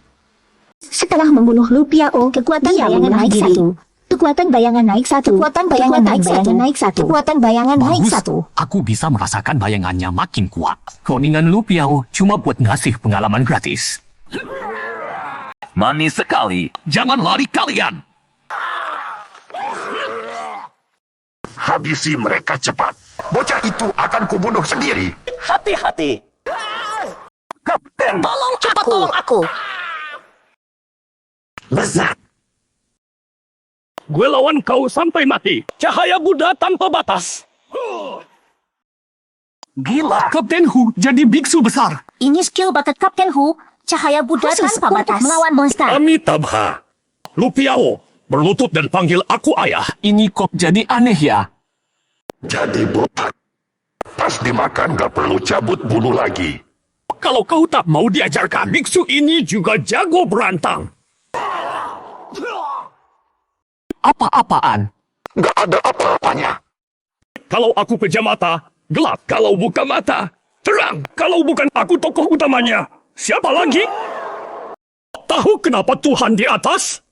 S7: Setelah membunuh Lupiao, kekuatan bayangan naik 1. Kekuatan bayangan naik 1. Kekuatan bayangan naik 1. Kekuatan bayangan naik
S1: Bagus.
S7: 1.
S1: Aku bisa merasakan bayangannya makin kuat. Koningan Lupiao cuma buat ngasih pengalaman gratis. Manis sekali. Jangan lari kalian.
S9: Habisi mereka cepat. Bocah itu akan kubunuh sendiri.
S5: Hati-hati.
S9: Kapten,
S4: Tolong cepat tolong aku.
S9: lezat.
S5: Gue lawan kau sampai mati. Cahaya Buddha tanpa batas.
S9: Gila.
S1: Kapten Hu jadi biksu besar.
S4: Ini skill bakat Kapten Hu. Cahaya Buddha
S7: Khusus
S4: tanpa
S7: untuk
S4: batas.
S7: melawan monster.
S5: Amitabha. Lupiao, berlutut dan panggil aku ayah.
S1: Ini kok jadi aneh ya?
S9: Jadi botak. Pas dimakan gak perlu cabut bulu lagi.
S5: Kalau kau tak mau diajarkan, biksu ini juga jago berantang.
S1: Apa-apaan?
S9: Gak ada apa-apanya.
S5: Kalau aku pejam mata, gelap. Kalau buka mata, terang. Kalau bukan aku tokoh utamanya, siapa lagi? Tahu kenapa Tuhan di atas?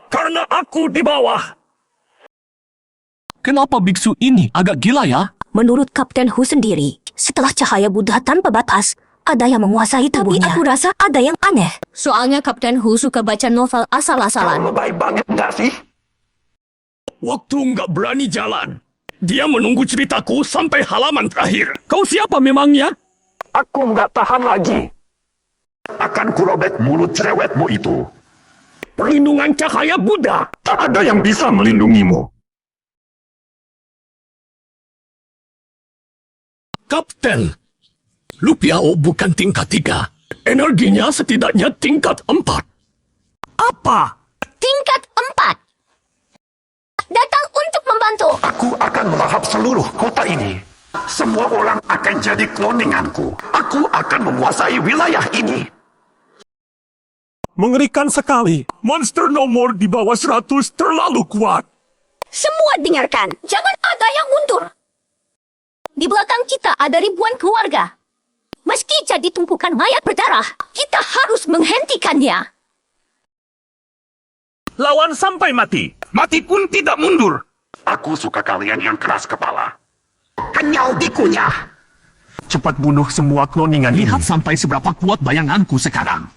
S5: Karena aku di bawah.
S1: Kenapa biksu ini agak gila ya?
S8: Menurut Kapten Hu sendiri, setelah cahaya Buddha tanpa batas, ada yang menguasai tubuhnya. Tapi aku rasa ada yang aneh. Soalnya Kapten Hu suka baca novel asal-asalan.
S9: Lebay banget gak sih?
S5: Waktu nggak berani jalan. Dia menunggu ceritaku sampai halaman terakhir. Kau siapa memangnya?
S9: Aku nggak tahan lagi. Akan kurobek mulut cerewetmu itu.
S5: Perlindungan cahaya Buddha.
S9: Tak ada yang bisa melindungimu.
S5: Kapten, Lupiao bukan tingkat 3. Energinya setidaknya tingkat 4. Apa?
S8: Tingkat 4. Datang untuk membantu.
S9: Aku akan melahap seluruh kota ini. Semua orang akan jadi kloninganku. Aku akan menguasai wilayah ini.
S5: Mengerikan sekali. Monster nomor di bawah 100 terlalu kuat.
S8: Semua dengarkan. Jangan ada yang mundur. Di belakang kita ada ribuan keluarga. Meski jadi tumpukan mayat berdarah, kita harus menghentikannya.
S5: Lawan sampai mati.
S9: Mati pun tidak mundur. Aku suka kalian yang keras kepala. Kenyal dikunyah.
S5: Cepat bunuh semua kloningan
S1: Lihat sampai seberapa kuat bayanganku sekarang.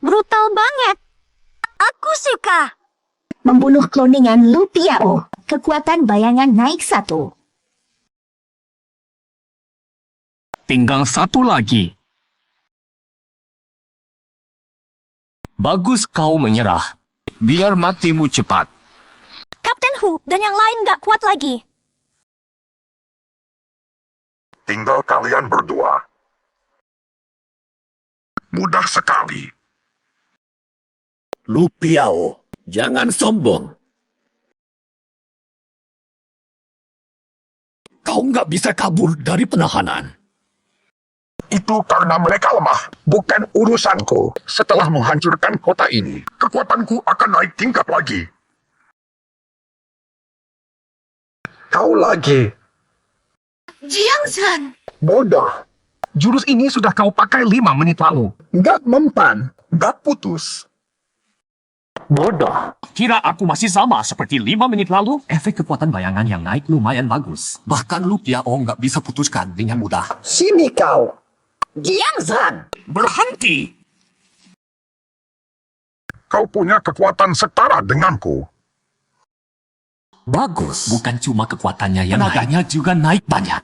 S4: Brutal banget. Aku suka.
S7: Membunuh kloningan Lupiao. Kekuatan bayangan naik 1.
S1: Tinggal satu lagi. Bagus kau menyerah. Biar matimu cepat.
S4: Kapten Hu dan yang lain gak kuat lagi.
S9: Tinggal kalian berdua. Mudah sekali.
S5: Lupiao, jangan sombong.
S3: Kau nggak bisa kabur dari penahanan.
S9: Itu karena mereka lemah, bukan urusanku. Setelah menghancurkan kota ini, kekuatanku akan naik tingkat lagi. Kau lagi.
S4: Jiangzhan!
S9: Bodoh. Jurus ini sudah kau pakai 5 menit lalu. Nggak mempan, nggak putus.
S1: Bodoh. Kira aku masih sama seperti 5 menit lalu? Efek kekuatan bayangan yang naik lumayan bagus. Bahkan Lu Qiao nggak bisa putuskan dengan mudah.
S9: Sini kau.
S4: Jiangzhan!
S1: Berhenti!
S9: Kau punya kekuatan setara denganku.
S1: Bagus. Bukan cuma kekuatannya yang tenaganya juga naik banyak.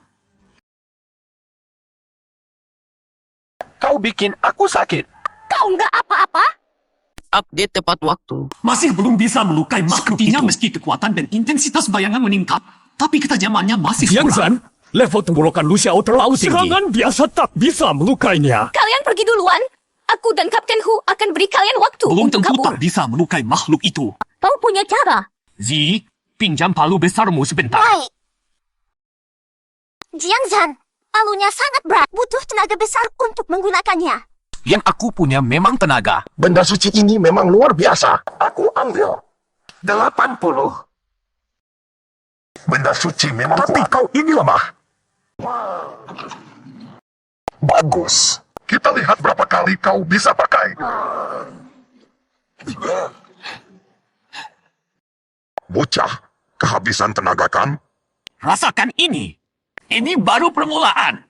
S9: Kau bikin aku sakit.
S4: Kau nggak apa-apa?
S11: Update tepat waktu.
S1: Masih belum bisa melukai makhluk itu. Meski kekuatan dan intensitas bayangan meningkat, tapi ketajamannya masih kurang.
S3: Jiangzhan, level tenggorokan Lu Xiao terlalu tinggi. Serangan biasa tak bisa melukainya.
S8: Kalian pergi duluan. Aku dan Kapten Hu akan beri kalian waktu
S1: Belum
S8: untuk
S1: tentu
S8: kabur.
S1: tak bisa melukai makhluk itu.
S8: Kau punya cara.
S1: Zi, pinjam palu besarmu sebentar.
S4: Baik. Jiangzhan, palunya sangat berat. Butuh tenaga besar untuk menggunakannya.
S1: Yang aku punya memang tenaga.
S9: Benda suci ini memang luar biasa. Aku ambil 80. Benda suci memang tapi kau ini lemah. Bagus. Kita lihat berapa kali kau bisa pakai. Bocah, kehabisan tenaga kan?
S1: Rasakan ini. Ini baru permulaan.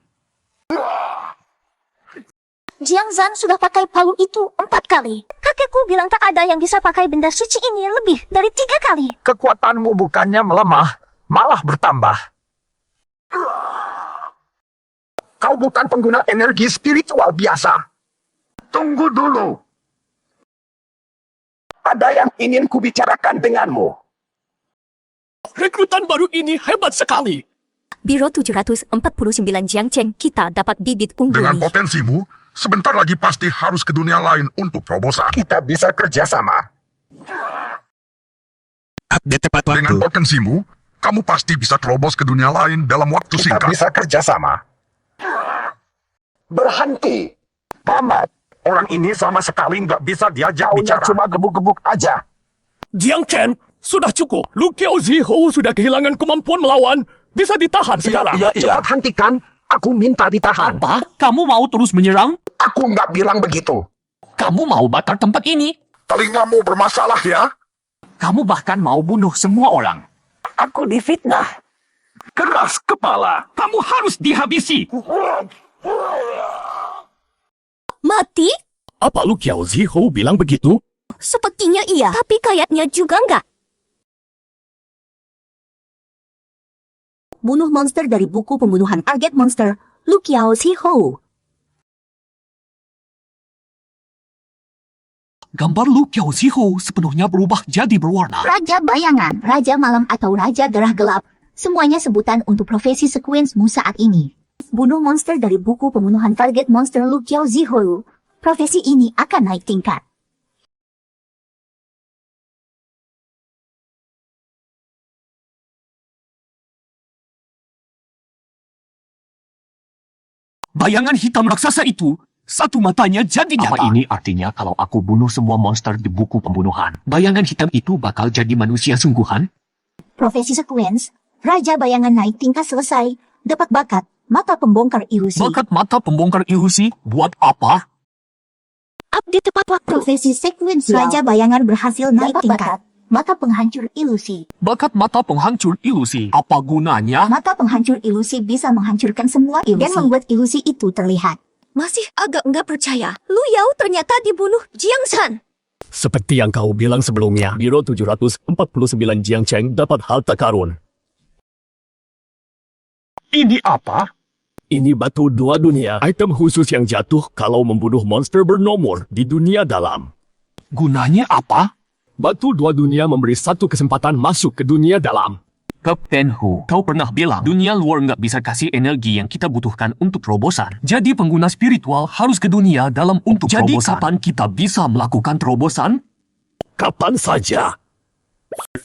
S4: Jiangzhan sudah pakai palu itu 4 kali. Kakekku bilang tak ada yang bisa pakai benda suci ini lebih dari 3 kali.
S9: Kekuatanmu bukannya melemah, malah bertambah. Kau bukan pengguna energi spiritual biasa. Tunggu dulu. Ada yang ingin kubicarakan denganmu.
S3: Rekrutan baru ini hebat sekali.
S8: Biro 749 Jiangcheng, kita dapat bibit
S9: Dengan
S8: unggul.
S9: potensimu, sebentar lagi pasti harus ke dunia lain untuk terobosan. Kita bisa kerjasama.
S11: Update tepat
S9: Dengan
S11: waktu.
S9: potensimu, kamu pasti bisa terobos ke dunia lain dalam waktu singkat. Kita bisa kerjasama. Berhenti. Tamat. Orang ini sama sekali nggak bisa diajak bicara. Cuma gebuk-gebuk aja.
S3: Jiangchen, sudah cukup. Lu Qiao Zihu sudah kehilangan kemampuan melawan. Bisa ditahan sekarang.
S9: Iya. Cepat hentikan. Aku minta ditahan.
S1: Apa? Kamu mau terus menyerang?
S9: Aku nggak bilang begitu.
S1: Kamu mau bakar tempat ini?
S9: Telingamu bermasalah ya?
S1: Kamu bahkan mau bunuh semua orang.
S9: Aku difitnah.
S1: Keras kepala. Kamu harus dihabisi.
S8: Mati?
S3: Apa Lu Qiao Zihu bilang begitu?
S8: Sepertinya iya, tapi kayaknya juga enggak.
S7: Bunuh monster dari buku pembunuhan target monster, Lu Qiao Zihu.
S1: Gambar Lu Qiao Zihu sepenuhnya berubah jadi berwarna.
S7: Raja Bayangan, Raja Malam atau Raja Gerah Gelap, semuanya sebutan untuk profesi sekuensmu saat ini. Bunuh monster dari buku pembunuhan target monster Lu Qiao Zihu. Profesi ini akan naik tingkat.
S1: Bayangan hitam raksasa itu, satu matanya jadi nyata. Apa ini artinya kalau aku bunuh semua monster di buku pembunuhan? Bayangan hitam itu bakal jadi manusia sungguhan?
S7: Profesi sekuens, Raja Bayangan naik tingkat selesai, dapat bakat, mata pembongkar ilusi.
S1: Bakat mata pembongkar ilusi? Buat apa?
S8: Update tepat waktu.
S7: Profesi sekuens, Raja Bayangan berhasil naik tingkat, mata penghancur ilusi.
S1: Bakat mata penghancur ilusi. Apa gunanya?
S7: Mata penghancur ilusi bisa menghancurkan semua ilusi dan membuat ilusi itu terlihat.
S8: Masih agak enggak percaya. Lu Yao ternyata dibunuh Jiangzhan.
S3: Seperti yang kau bilang sebelumnya, Biro 749 Jiangcheng dapat harta karun.
S9: Ini apa?
S3: Ini batu dua dunia, item khusus yang jatuh kalau membunuh monster bernomor di dunia dalam.
S1: Gunanya apa?
S3: Batu dua dunia memberi satu kesempatan masuk ke dunia dalam.
S1: Kapten Hu, kau pernah bilang dunia luar nggak bisa kasih energi yang kita butuhkan untuk terobosan. Jadi pengguna spiritual harus ke dunia dalam untuk terobosan. Jadi kapan kita bisa melakukan terobosan?
S3: Kapan saja.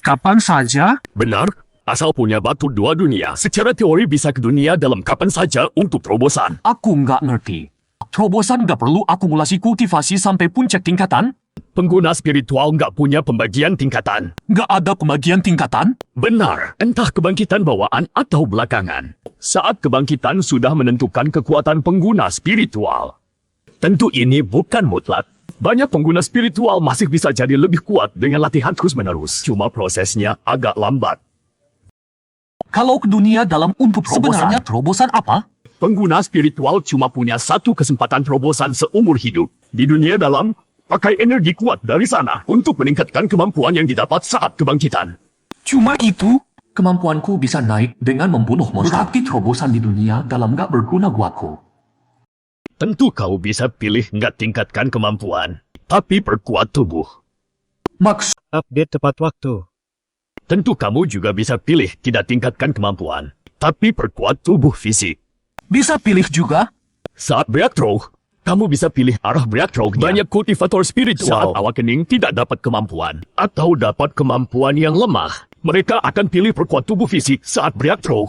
S1: Kapan saja?
S3: Benar,
S2: Asal punya batu dua dunia, secara teori bisa ke dunia dalam kapan saja untuk terobosan.
S1: Aku nggak ngerti. Terobosan nggak perlu akumulasi kultivasi sampai puncak tingkatan?
S2: Pengguna spiritual nggak punya pembagian tingkatan.
S1: Nggak ada pembagian tingkatan?
S2: Benar, entah kebangkitan bawaan atau belakangan. Saat kebangkitan sudah menentukan kekuatan pengguna spiritual. Tentu ini bukan mutlak. Banyak pengguna spiritual masih bisa jadi lebih kuat dengan latihan terus-menerus. Cuma prosesnya agak lambat.
S1: Kalau ke dunia dalam untuk sebenarnya terobosan apa?
S2: Pengguna spiritual cuma punya satu kesempatan terobosan seumur hidup. Di dunia dalam, pakai energi kuat dari sana untuk meningkatkan kemampuan yang didapat saat kebangkitan.
S1: Cuma itu? Kemampuanku bisa naik dengan membunuh monster. Berarti terobosan di dunia dalam nggak berguna buatku.
S2: Tentu kau bisa pilih nggak tingkatkan kemampuan, tapi perkuat tubuh.
S1: Maksud
S10: Update tepat waktu.
S2: Tentu kamu juga bisa pilih tidak tingkatkan kemampuan, tapi perkuat tubuh fisik.
S1: bisa pilih juga?
S2: Saat breakthrough, kamu bisa pilih arah breakthrough-nya. Banyak kultivator spiritual saat awakening tidak dapat kemampuan, atau dapat kemampuan yang lemah. Mereka akan pilih perkuat tubuh fisik saat breakthrough.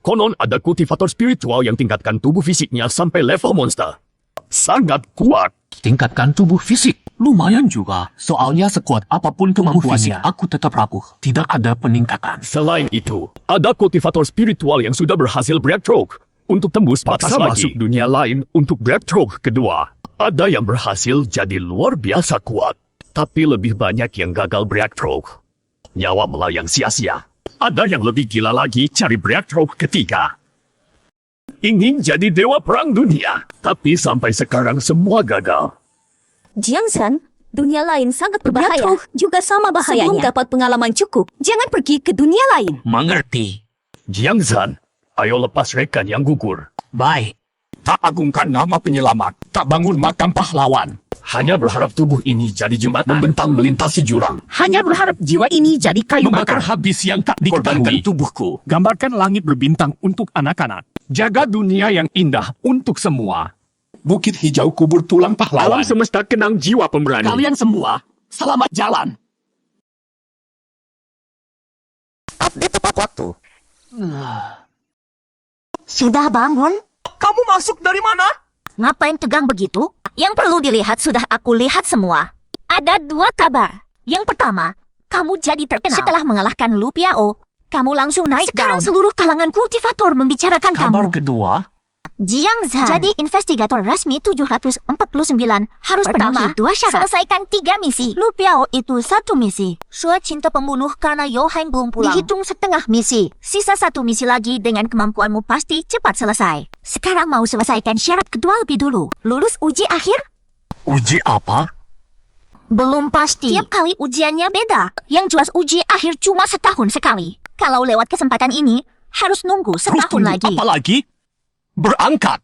S2: Konon ada kultivator spiritual yang tingkatkan tubuh fisiknya sampai level monster. Sangat kuat.
S1: Tingkatkan tubuh fisik. Lumayan juga. Soalnya sekuat apapun kemampuannya, aku tetap rapuh. Tidak ada peningkatan.
S2: Selain itu, ada kultivator spiritual yang sudah berhasil breakthrough untuk tembus batas masuk dunia lain untuk breakthrough kedua. Ada yang berhasil jadi luar biasa kuat, tapi lebih banyak yang gagal breakthrough. Nyawa melayang sia-sia. Ada yang lebih gila lagi cari breakthrough ketiga. Ingin jadi dewa perang dunia, tapi sampai sekarang semua gagal.
S8: Jiangsan, dunia lain sangat berbahaya. Juga sama bahayanya. Sebelum dapat pengalaman cukup, jangan pergi ke dunia lain.
S1: Mengerti.
S2: Jiangsan, ayo lepas rekan yang gugur.
S1: Baik.
S9: Tak agungkan nama penyelamat, tak bangun makam pahlawan.
S2: Hanya berharap tubuh ini jadi jembatan membentang melintasi jurang.
S12: Hanya berharap jiwa ini jadi kayu
S2: Membakar
S12: bakar.
S2: habis yang tak
S9: Korbankan
S2: diketahui.
S9: tubuhku. Gambarkan langit berbintang untuk anak-anak. Jaga dunia yang indah untuk semua. Bukit hijau kubur tulang pahlawan.
S2: Alam semesta kenang jiwa pemberani.
S9: Kalian semua, selamat jalan.
S12: Update tepat waktu.
S7: Sudah bangun?
S5: Kamu masuk dari mana?
S4: Ngapain tegang begitu? Yang perlu dilihat sudah aku lihat semua. Ada 2 kabar. Yang pertama, kamu jadi terkenal. Setelah mengalahkan Lu Piao, kamu langsung naik Sekarang seluruh kalangan kultivator membicarakan
S1: Kabar
S4: kamu.
S1: kedua,
S4: Jiang Zhan jadi investigator resmi 749. Harus penuhi 2 syarat. Selesaikan 3 misi. Lu Piao itu 1 misi. Shua cinta pembunuh karena Yohan belum pulang. Dihitung setengah misi. Sisa 1 misi lagi dengan kemampuanmu pasti cepat selesai. Sekarang mau selesaikan syarat kedua lebih dulu. Lulus uji akhir?
S1: uji apa?
S4: Belum pasti. Tiap kali ujiannya beda. Yang jelas uji akhir cuma setahun sekali. Kalau lewat kesempatan ini, harus nunggu
S1: Terus
S4: setahun
S1: tunggu
S4: lagi.
S1: apa lagi? Berangkat.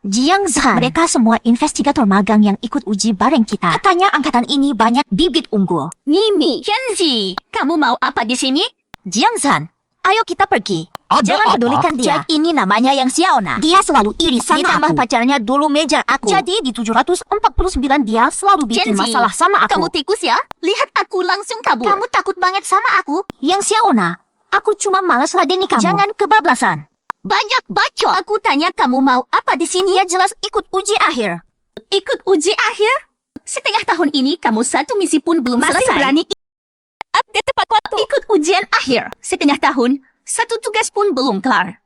S4: Jiang Zhan, mereka semua investigator magang yang ikut uji bareng kita. Katanya angkatan ini banyak bibit unggul.
S8: Mimi, Kenzi, kamu mau apa di sini?
S4: Jiang Zhan, ayo kita pergi.
S1: Ada
S4: Jangan
S1: apa?
S4: pedulikan dia. Cek ini namanya yang Xiaona. Dia selalu iri sama
S8: Ditambah
S4: aku. Pacarnya dulu meja aku. Jadi di 749 dia selalu bikin
S8: Kenzi,
S4: masalah sama aku.
S8: Kamu tikus ya? Lihat aku langsung kabur.
S4: Kamu takut banget sama aku? Yang Xiaona, aku cuma malas ladeni kamu. Jangan kebablasan.
S8: Banyak bacot. Aku tanya kamu mau apa di sini?
S4: Dia jelas ikut uji akhir.
S8: Ikut uji akhir? Setengah tahun ini kamu 1 misi pun belum
S4: Masih
S8: selesai.
S4: berani
S8: Update tepat waktu. Ikut ujian akhir. Setengah tahun, 1 tugas pun belum kelar.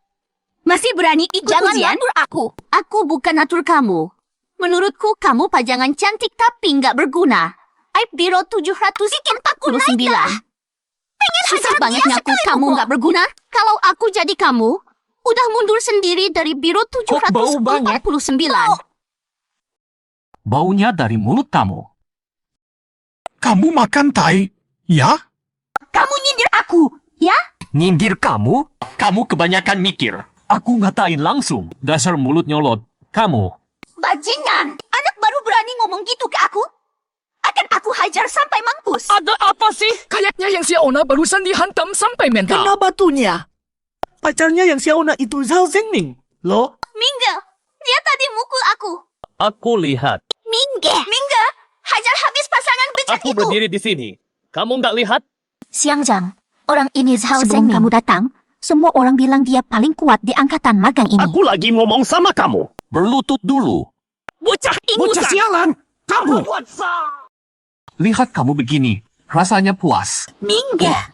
S8: Masih berani ikut
S4: Jangan
S8: ujian?
S4: ngatur aku.
S8: Aku bukan atur kamu. Menurutku kamu pajangan cantik tapi nggak berguna. Aib Biro 749. Susah banget ngaku kamu nggak berguna. Kalau aku jadi kamu, udah mundur sendiri dari Biro
S1: bau banget?
S8: 749.
S1: Baunya dari mulut kamu.
S9: Kamu makan tai, ya?
S8: Kamu nyindir aku, ya?
S1: Nyindir kamu? Kamu kebanyakan mikir. Aku ngatain langsung. Dasar mulut nyolot. Kamu.
S8: Bajingan! Anak baru berani ngomong gitu ke aku? Akan aku hajar sampai mampus.
S12: Ada apa sih? Kayaknya yang Xiaona barusan dihantam sampai mental.
S5: Kena batunya. Pacarnya yang Xiaona itu Zhao Zhengming. Loh?
S8: Mingge, dia tadi mukul aku.
S5: Aku lihat.
S8: Mingge, hajar habis pasangan bejat
S5: Aku
S8: itu.
S5: berdiri di sini. Kamu nggak lihat?
S8: Siang Zhang, orang ini Zhao
S7: Sebelum
S8: Zengming.
S7: kamu datang, semua orang bilang dia paling kuat di angkatan magang ini.
S5: Aku lagi ngomong sama kamu.
S1: Berlutut dulu.
S5: Bocah
S10: Bocah
S5: ingusan.
S10: sialan! Kamu!
S1: Lihat kamu begini. Rasanya puas.
S8: Mingga.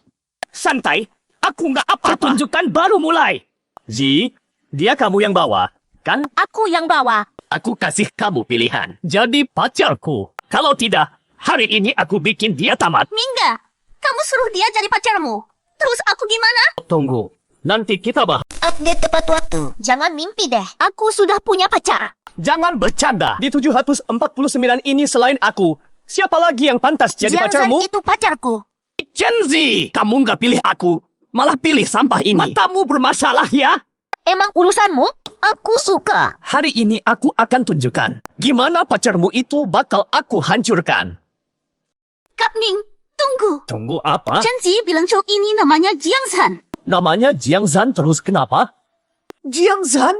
S5: Santai. Aku nggak apa-apa. Pertunjukan baru mulai. Ji, dia kamu yang bawa, kan?
S8: Aku yang bawa.
S5: Aku kasih kamu pilihan. Jadi pacarku. Kalau tidak, hari ini aku bikin dia tamat.
S4: Mingga, kamu suruh dia jadi pacarmu. Terus aku gimana?
S5: Tunggu. Nanti kita bahas.
S4: Update tepat waktu. Jangan mimpi deh.
S8: Aku sudah punya pacar.
S5: Jangan bercanda. Di 749 ini selain aku, siapa lagi yang pantas jadi
S4: Jiang Zhan
S5: pacarmu?
S4: itu pacarku.
S5: Chenzi, kamu nggak pilih aku. Malah pilih sampah ini. Matamu bermasalah ya?
S4: Emang urusanmu? Aku suka.
S5: Hari ini aku akan tunjukkan gimana pacarmu itu bakal aku hancurkan.
S4: Kak Ning, tunggu.
S5: Tunggu apa?
S4: Chenzi bilang cowok ini namanya Jiang Zhan.
S5: Namanya Jiang Zhan terus kenapa? Jiang Zhan?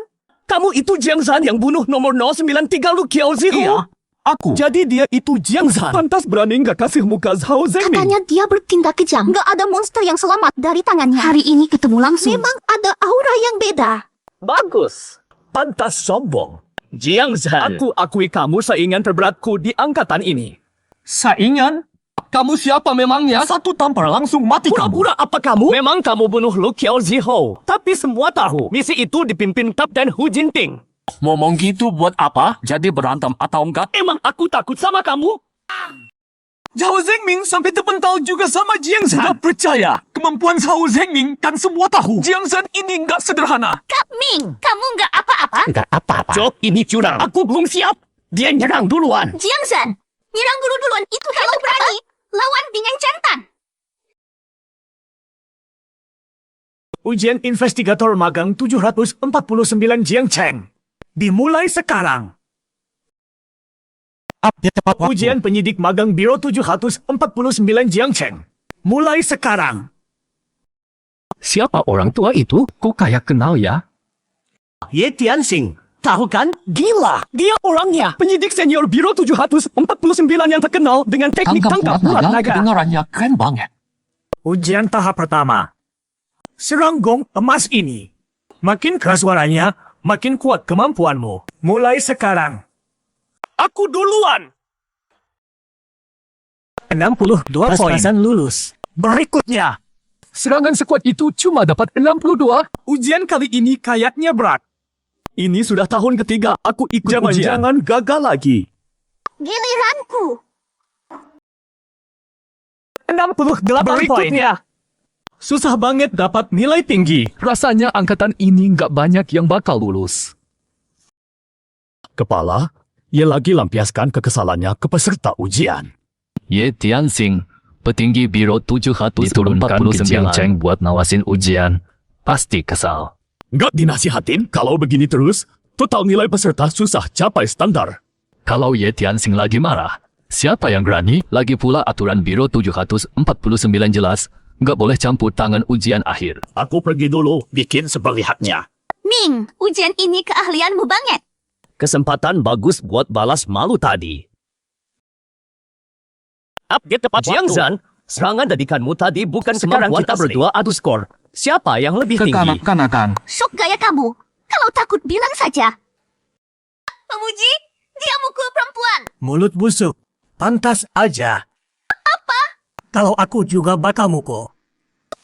S5: Kamu itu Jiang Zhan yang bunuh nomor 093 Lu Qiaozihu?
S1: Iya, aku.
S5: Jadi dia itu Jiang Zhan.
S3: Pantas berani nggak kasih muka Zhao Zengming.
S7: Katanya dia bertindak kejam. Nggak ada monster yang selamat dari tangannya. Hari ini ketemu langsung. Memang ada aura yang beda.
S5: Bagus. Pantas sombong. Jiang Zhan. Aku akui kamu saingan terberatku di angkatan ini.
S3: Saingan? Kamu siapa memangnya?
S5: Satu tampar langsung mati Pura-pura apa kamu? Memang kamu bunuh Lu Qiaozihu. Tapi semua tahu, misi itu dipimpin Kapten Hu Jinping.
S1: Ngomong gitu buat apa? Jadi berantem atau enggak?
S5: Emang aku takut sama kamu?
S3: Zhao Zengming sampai terpental juga sama Jiang Zhan. Nggak percaya. Kemampuan Zhao Zengming kan semua tahu. Jiang Zhan ini nggak sederhana.
S4: Kak Ming, kamu nggak apa-apa?
S5: Enggak apa-apa. Job ini curang. Aku belum siap. Dia nyerang duluan.
S4: Jiang Zhan, nyerang duluan itu kalau berani. Lawan dengan jantan.
S10: Ujian investigator magang 749 Jiang Cheng. Dimulai sekarang.
S11: Update tepat waktu.
S10: Ujian penyidik magang Biro 749 Jiang Cheng. Mulai sekarang.
S3: Siapa orang tua itu? Kok kayak kenal ya?
S10: Ye Tianxing. Tahu kan?
S5: Gila, dia orangnya.
S3: Penyidik senior Biro 749 yang terkenal dengan teknik tangkap ulat naga.
S1: Kedengarannya keren banget.
S10: Ujian tahap pertama. Serang gong emas ini. Makin keras suaranya, makin kuat kemampuanmu. Mulai sekarang.
S5: Aku duluan.
S10: 62 poin. Lulus. Berikutnya.
S3: Serangan sekuat itu cuma dapat 62. Ujian kali ini kayaknya berat. Ini sudah tahun ketiga aku ikut ujian.
S10: Jangan gagal lagi.
S4: Giliranku.
S10: 68 poin.
S5: Berikutnya.
S3: Susah banget dapat nilai tinggi. Rasanya angkatan ini nggak banyak yang bakal lulus.
S2: Kepala, ia lagi lampiaskan kekesalannya ke peserta ujian.
S13: Ye Tianxing, petinggi Biro 749
S2: Diturunkan ke
S13: Jiang
S2: jalan.
S13: Cheng buat nawasin ujian. Pasti kesal.
S2: Nggak dinasihatin kalau begini terus, total nilai peserta susah capai standar.
S13: Kalau Ye Tianxing lagi marah, siapa yang berani? Lagi pula aturan Biro 749 jelas, nggak boleh campur tangan ujian akhir.
S2: Aku pergi dulu, bikin seperlihatnya.
S4: Ming, ujian ini keahlianmu banget.
S5: Kesempatan bagus buat balas malu tadi. Update tepat Jiang Zhan, serangan dadikanmu tadi bukan sekarang kita berdua adu skor. Siapa yang lebih tinggi?
S3: Kekanak-kanakan.
S4: Sok gaya kamu. Kalau takut bilang saja. Memuji, dia mukul perempuan.
S10: Mulut busuk. Pantas aja.
S4: Apa?
S10: Kalau aku juga bakal mukul.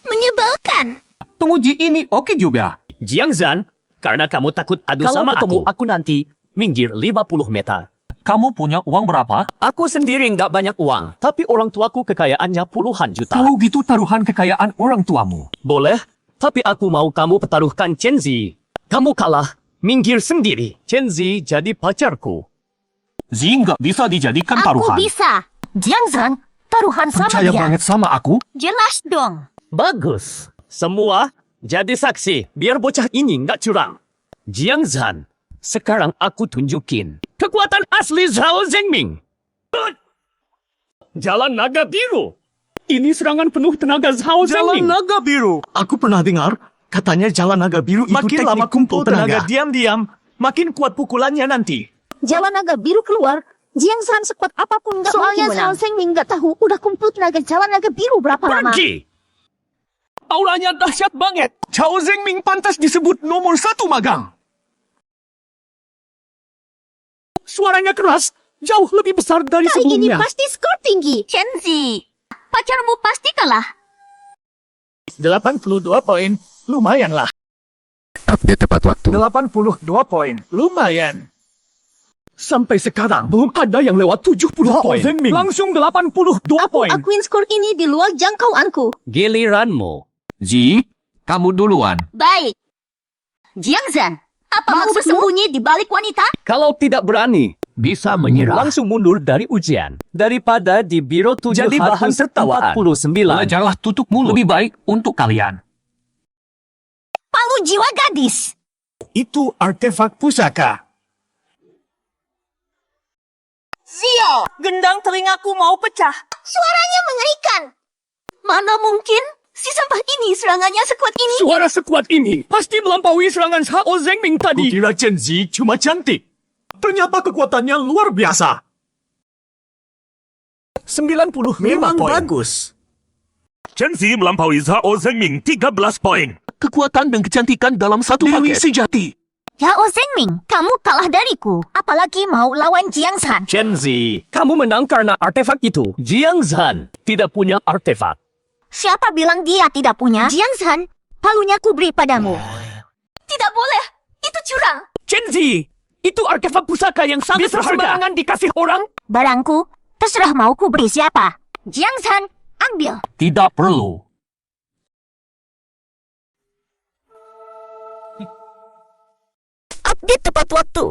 S4: Menyebalkan.
S3: Penguji ini oke juga.
S5: Jiang Zhan, karena kamu takut adu
S1: Kalau
S5: sama
S1: ketemu
S5: aku nanti, minggir 50 meter.
S1: Kamu punya uang berapa?
S5: Aku sendiri nggak banyak uang, tapi orang tuaku kekayaannya puluhan juta.
S3: Kalau gitu taruhan kekayaan orang tuamu.
S5: Boleh, tapi aku mau kamu pertaruhkan Chenzi. Kamu kalah, minggir sendiri. Chenzi jadi pacarku.
S1: Zi nggak bisa dijadikan
S4: Aku
S1: taruhan.
S4: bisa. Jiang Zhan, taruhan sama
S3: Percaya
S4: dia.
S3: banget sama aku?
S4: Jelas dong.
S5: Bagus. Semua jadi saksi, biar bocah ini nggak curang. Jiang Zhan, sekarang aku tunjukin kekuatan asli Zhao Zengming. Jalan Naga Biru. Ini serangan penuh tenaga Zhao
S10: Jalan
S5: Zengming.
S10: Naga Biru. Aku pernah dengar, katanya Jalan Naga Biru itu
S3: Makin
S10: teknik
S3: lama
S10: kumpul
S3: kumpul
S10: tenaga
S3: tenaga.
S10: diam-diam, makin kuat pukulannya nanti.
S7: Jalan naga biru keluar, Jiang San sekuat apapun nggak
S8: Soalnya
S7: mungkin menang. Cao Zhengming nggak tahu udah kumpul tenaga jalan naga biru berapa lama.
S3: Pergi! Auranya dahsyat banget. Cao Zhengming pantas disebut nomor 1 magang. Suaranya keras, jauh lebih besar dari
S8: Kali ini
S3: sebelumnya.
S8: pasti skor tinggi. Chenzi, pacarmu pasti kalah.
S3: 82 poin, lumayan lah.
S11: Update tepat waktu.
S3: 82 poin, lumayan. Sampai sekarang belum ada yang lewat 70 poin. Langsung 82 poin.
S8: Akuin skor ini di luar jangkauanku.
S5: Giliranmu.
S1: Ji, kamu duluan.
S8: Baik. Jiang Zhan, apa maksudmu bersembunyi di balik wanita?
S5: Kalau tidak berani,
S1: Bisa menyerah.
S5: langsung mundur dari ujian. Daripada di Biro 749.
S3: Jadi bahan tertawaan.
S1: Belajarlah tutup mulut. Lebih baik untuk kalian.
S8: Palu jiwa gadis.
S3: Itu artefak pusaka.
S5: Sial! Gendang telingaku mau pecah.
S8: Suaranya mengerikan. Mana mungkin si sampah ini serangannya sekuat ini?
S3: Suara sekuat ini pasti melampaui serangan Cao Zhengming tadi. Kukira Chenzi cuma cantik. Ternyata kekuatannya luar biasa. 95
S10: Memang
S3: poin.
S10: bagus.
S2: Chenzi melampaui Cao Zhengming 13 poin.
S3: Kekuatan dan kecantikan dalam satu
S2: Dewi
S3: paket. Sejati.
S8: Yao Zhengming, kamu kalah dariku. Apalagi mau lawan Jiang Zhan.
S5: Chenzi, kamu menang karena artefak itu. Jiang Zhan tidak punya artefak.
S8: Siapa bilang dia tidak punya? Jiang Zhan, palunya ku beri padamu. Tidak boleh, itu curang.
S5: Chenzi, itu artefak pusaka yang sangat
S3: Bisa
S5: berharga.
S3: sembarangan dikasih orang?
S8: Barangku, terserah mau ku beri siapa. Jiang Zhan, ambil.
S1: Tidak perlu.
S6: Update tepat waktu.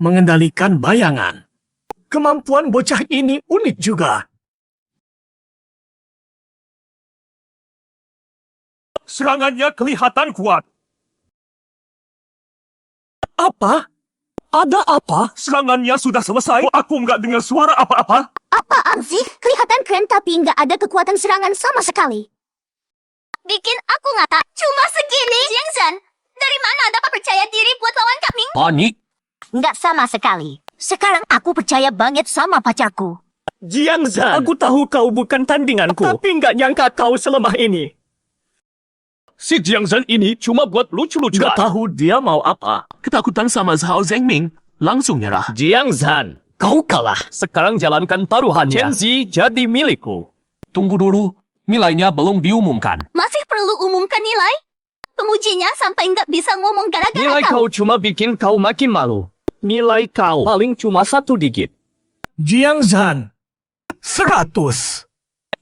S3: Mengendalikan bayangan. Kemampuan bocah ini unik juga. Serangannya kelihatan kuat. Apa? Ada apa? Serangannya sudah selesai. Aku nggak dengar suara apa-apa.
S8: Apaan sih? Kelihatan keren tapi nggak ada kekuatan serangan sama sekali. Bikin aku ngata. Cuma segini. Jiang Zhan, dari mana dapat percaya diri buat lawan kami?
S1: Panik.
S8: Nggak sama sekali. Sekarang aku percaya banget sama pacarku.
S5: Jiang Zhan, aku tahu kau bukan tandinganku. Tapi nggak nyangka kau selemah ini.
S3: Si Jiang Zhan ini cuma buat lucu-lucuan.
S5: Nggak tahu dia mau apa.
S3: Ketakutan sama Cao Zhengming, langsung nyerah.
S5: Jiang Zhan, kau kalah. Sekarang jalankan taruhannya. Chenzi jadi milikku.
S1: Tunggu dulu. Nilainya belum diumumkan.
S8: Masih perlu umumkan nilai? Pengujinya sampai nggak bisa ngomong gara-gara
S5: Nilai kau cuma bikin kau makin malu. Nilai kau paling cuma 1 digit.
S3: Jiang Zhan, 100.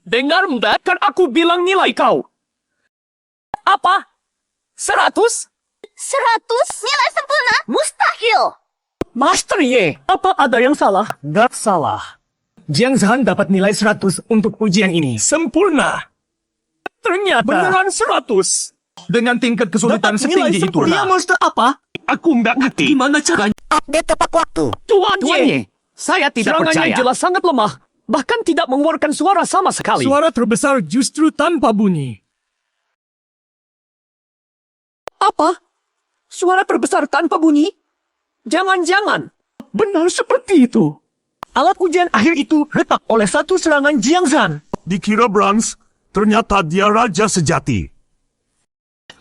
S5: Dengar mbak, kan aku bilang nilai kau. Apa? 100?
S8: 100 nilai sempurna? Mustahil.
S5: Master Ye, apa ada yang salah?
S3: Nggak salah. Jiang Zhan dapat nilai 100 untuk ujian ini. Sempurna.
S5: Ternyata
S3: Beneran 100. Dengan tingkat kesulitan
S5: Dapat nilai
S3: setinggi itu.
S5: sempurna.
S3: Dia monster apa? Aku nggak ngerti. Gimana caranya?
S6: Update tepat waktu.
S5: Tuan
S3: Tuan
S5: Ye, saya tidak
S3: serangannya
S5: percaya. Jelas sangat lemah. Bahkan tidak mengeluarkan suara sama sekali.
S3: Suara terbesar justru tanpa bunyi.
S5: Apa? Suara terbesar tanpa bunyi? Jangan-jangan.
S3: Benar seperti itu. Alat ujian akhir itu retak oleh satu serangan Jiang Zhan.
S2: Dikira bronze, ternyata dia raja sejati.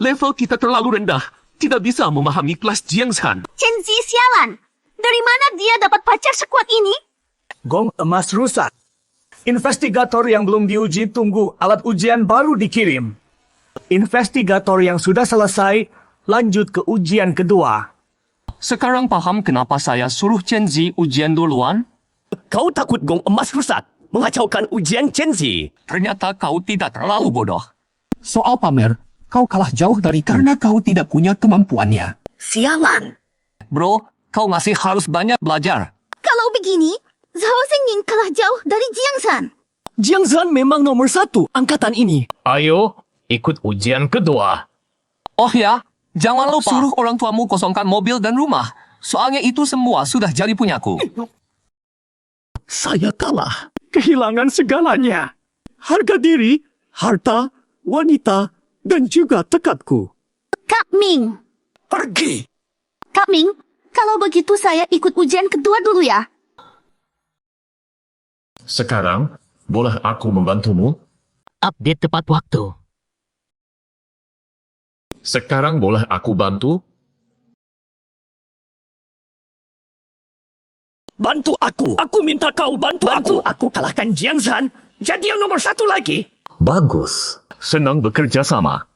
S3: Level kita terlalu rendah. Tidak bisa memahami kelas Jiang Zhan.
S8: Chenzi sialan. Dari mana dia dapat pacar sekuat ini?
S3: Gong emas rusak. Investigator yang belum diuji tunggu alat ujian baru dikirim. Investigator yang sudah selesai lanjut ke ujian kedua.
S1: Sekarang paham kenapa saya suruh Chenzi ujian duluan?
S5: Kau takut gong emas rusak, mengacaukan ujian Chenzi.
S1: Ternyata kau tidak terlalu bodoh.
S3: Soal pamer, kau kalah jauh dari karena kau tidak punya kemampuannya.
S8: Sialan.
S1: Bro, kau masih harus banyak belajar.
S8: Kalau begini, Cao Zhengming kalah jauh dari Jiang Zhan.
S5: Jiang Zhan memang nomor 1 angkatan ini. Ayo, ikut ujian kedua.
S1: Oh ya, jangan lupa suruh orang tuamu kosongkan mobil dan rumah. Soalnya itu semua sudah jadi punyaku.
S3: Saya kalah. Kehilangan segalanya. Harga diri, harta, wanita, dan juga tekadku.
S8: Kak Ming.
S3: Pergi.
S8: Kak Ming, kalau begitu saya ikut ujian kedua dulu ya.
S2: Sekarang, boleh aku membantumu?
S12: Update tepat waktu.
S2: Sekarang boleh aku bantu?
S5: Bantu aku. Aku minta kau bantu aku kalahkan Jiang Zhan. Jadi yang nomor 1 lagi.
S2: Bagus. Senang bekerja sama.